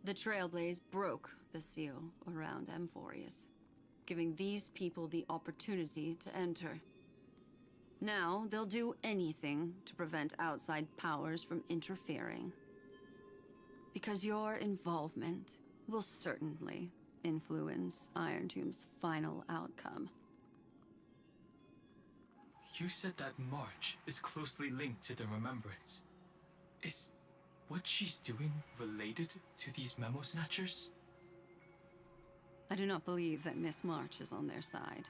The Trailblaze broke the seal around Amphorius, giving these people the opportunity to enter. Now, they'll do anything to prevent outside powers from interfering. Because your involvement will certainly influence Iron Tomb's final outcome. You said that March is closely linked to the Remembrance. Is what she's doing related to these Memo Snatchers? I do not believe that Miss March is on their side.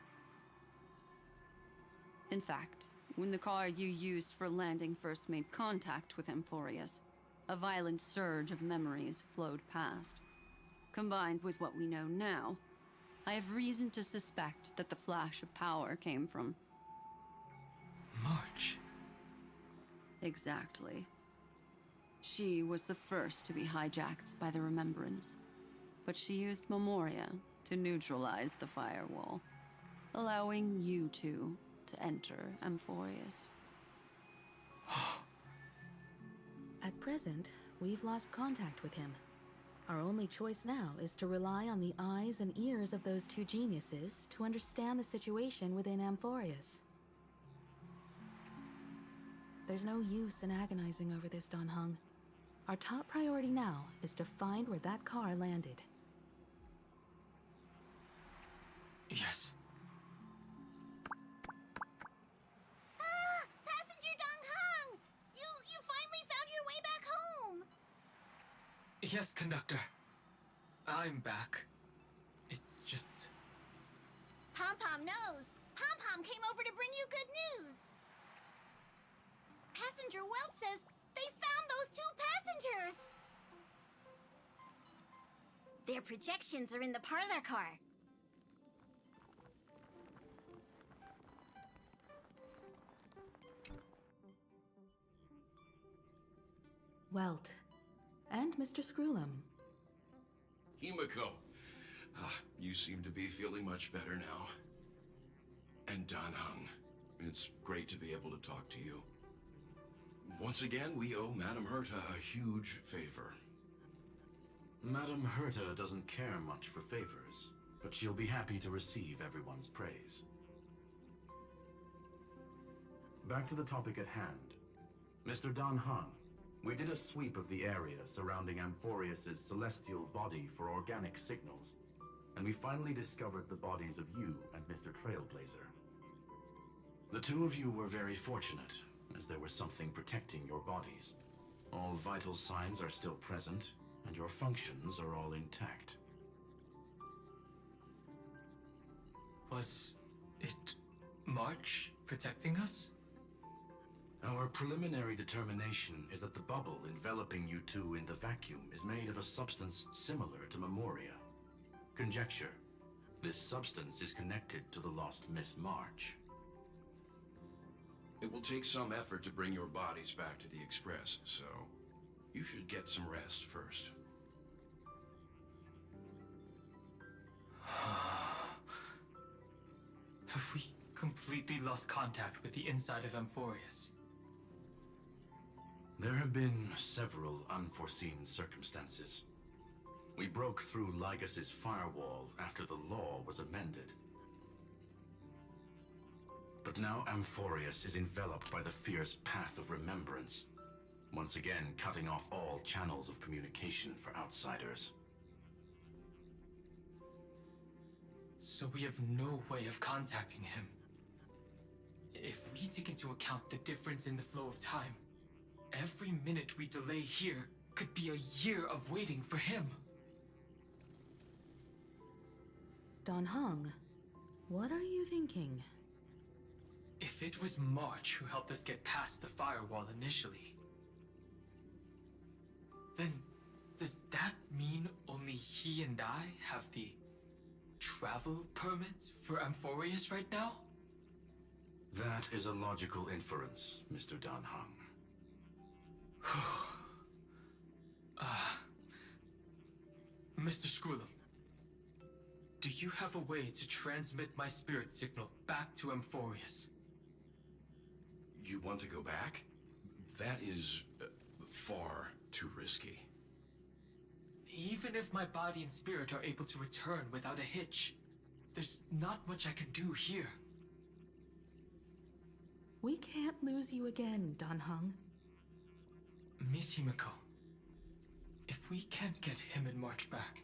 In fact, when the car you used for landing first made contact with Amphorius, a violent surge of memories flowed past. Combined with what we know now, I have reason to suspect that the flash of power came from March. Exactly. She was the first to be hijacked by the Remembrance, but she used Memoria to neutralize the firewall, allowing you two to enter Amphorius. At present, we've lost contact with him. Our only choice now is to rely on the eyes and ears of those two geniuses to understand the situation within Amphorius. There's no use in agonizing over this, Dan Heng. Our top priority now is to find where that car landed. Yes. Ah! Passenger Dan Heng! You finally found your way back home! Yes, conductor. I'm back. It's just... Pom-Pom knows! Pom-Pom came over to bring you good news! Passenger Welt says they found those two passengers! Their projections are in the parlor car. Welt. And Mr. Screwlum. Himiko. You seem to be feeling much better now. And Dan Heng. It's great to be able to talk to you. Once again, we owe Madame Herta a huge favor. Madame Herta doesn't care much for favors, but she'll be happy to receive everyone's praise. Back to the topic at hand. Mr. Dan Heng, we did a sweep of the area surrounding Amphorius' celestial body for organic signals, and we finally discovered the bodies of you and Mr. Trailblazer. The two of you were very fortunate, as there was something protecting your bodies. All vital signs are still present, and your functions are all intact. Was it March protecting us? Our preliminary determination is that the bubble enveloping you two in the vacuum is made of a substance similar to Memoria. Conjecture. This substance is connected to the lost Miss March. It will take some effort to bring your bodies back to the Express, so you should get some rest first. Have we completely lost contact with the inside of Amphorius. There have been several unforeseen circumstances. We broke through Lygas's firewall after the law was amended. But now Amphorius is enveloped by the fierce path of remembrance, once again cutting off all channels of communication for outsiders. So we have no way of contacting him. If we take into account the difference in the flow of time, every minute we delay here could be a year of waiting for him. Dan Heng, what are you thinking? If it was March who helped us get past the firewall initially, then does that mean only he and I have the travel permit for Amphorius right now? That is a logical inference, Mr. Dan Heng. Mr. Scroolum, do you have a way to transmit my spirit signal back to Amphorius? You want to go back? That is far too risky. Even if my body and spirit are able to return without a hitch, there's not much I can do here. We can't lose you again, Dan Heng. Miss Himiko, if we can't get him and March back,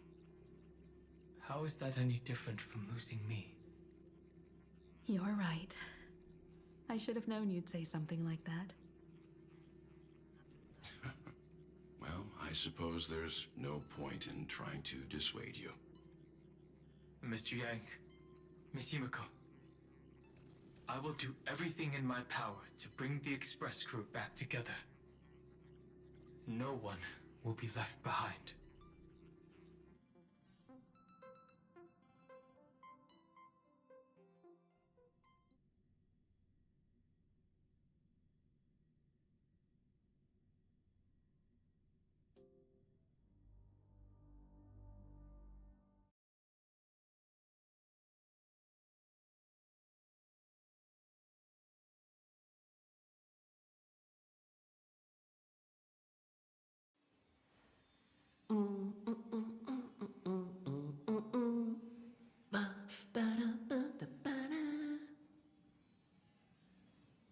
how is that any different from losing me? You're right. I should have known you'd say something like that. Well, I suppose there's no point in trying to dissuade you. Mr. Yank, Miss Himiko, I will do everything in my power to bring the Express crew back together. No one will be left behind.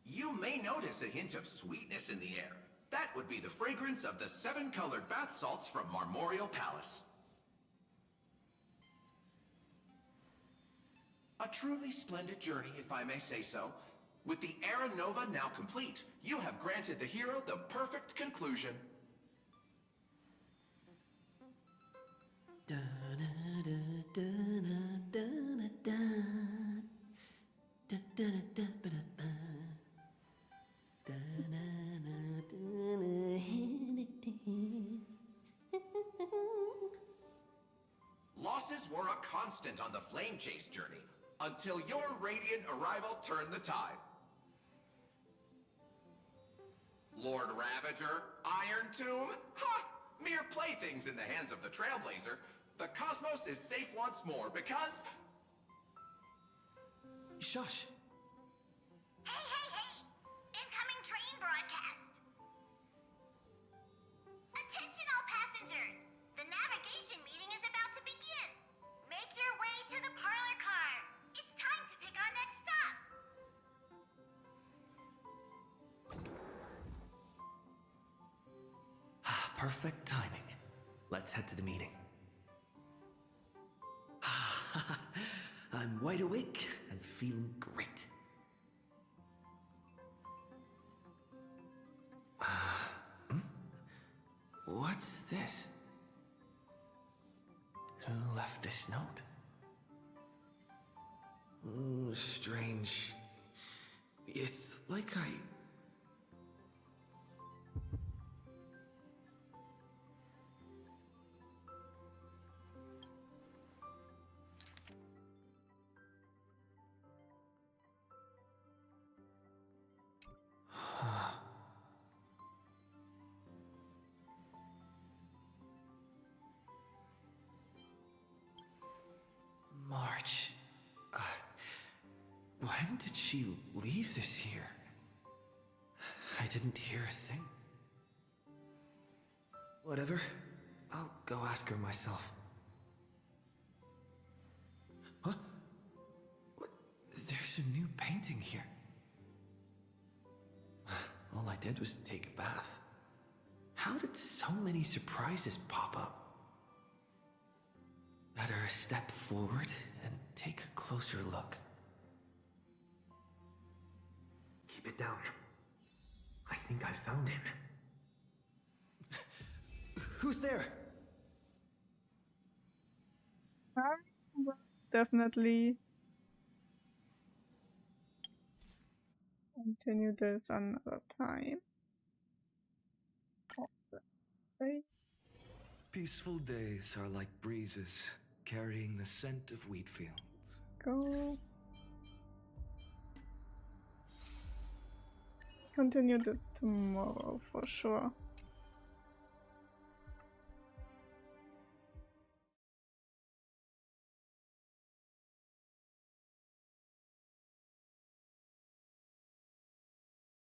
You may notice a hint of sweetness in the air. That would be the fragrance of the 7-colored bath salts from Marmorial Palace. A truly splendid journey, if I may say so. With the Era Nova now complete, you have granted the hero the perfect conclusion. Losses were a constant on the Flame Chase journey, until your radiant arrival turned the tide. Lord Ravager, Iron Tomb, ha! Mere playthings in the hands of the Trailblazer. The cosmos is safe once more because... Shush! Hey, hey, hey! Incoming train broadcast! Attention all passengers! The navigation meeting is about to begin! Make your way to the parlor car! It's time to pick our next stop! Perfect timing. Let's head to the meeting. I'm wide awake and feeling great. What's this? Who left this note? Strange. It's like I... March. When did she leave this here? I didn't hear a thing. Whatever. I'll go ask her myself. Huh? What? There's a new painting here. All I did was take a bath. How did so many surprises pop up? Better step forward and take a closer look. Keep it down. I think I found him. Who's there? Well, definitely continue this another time. Peaceful days are like breezes, carrying the scent of wheat fields. Go. Continue this tomorrow for sure.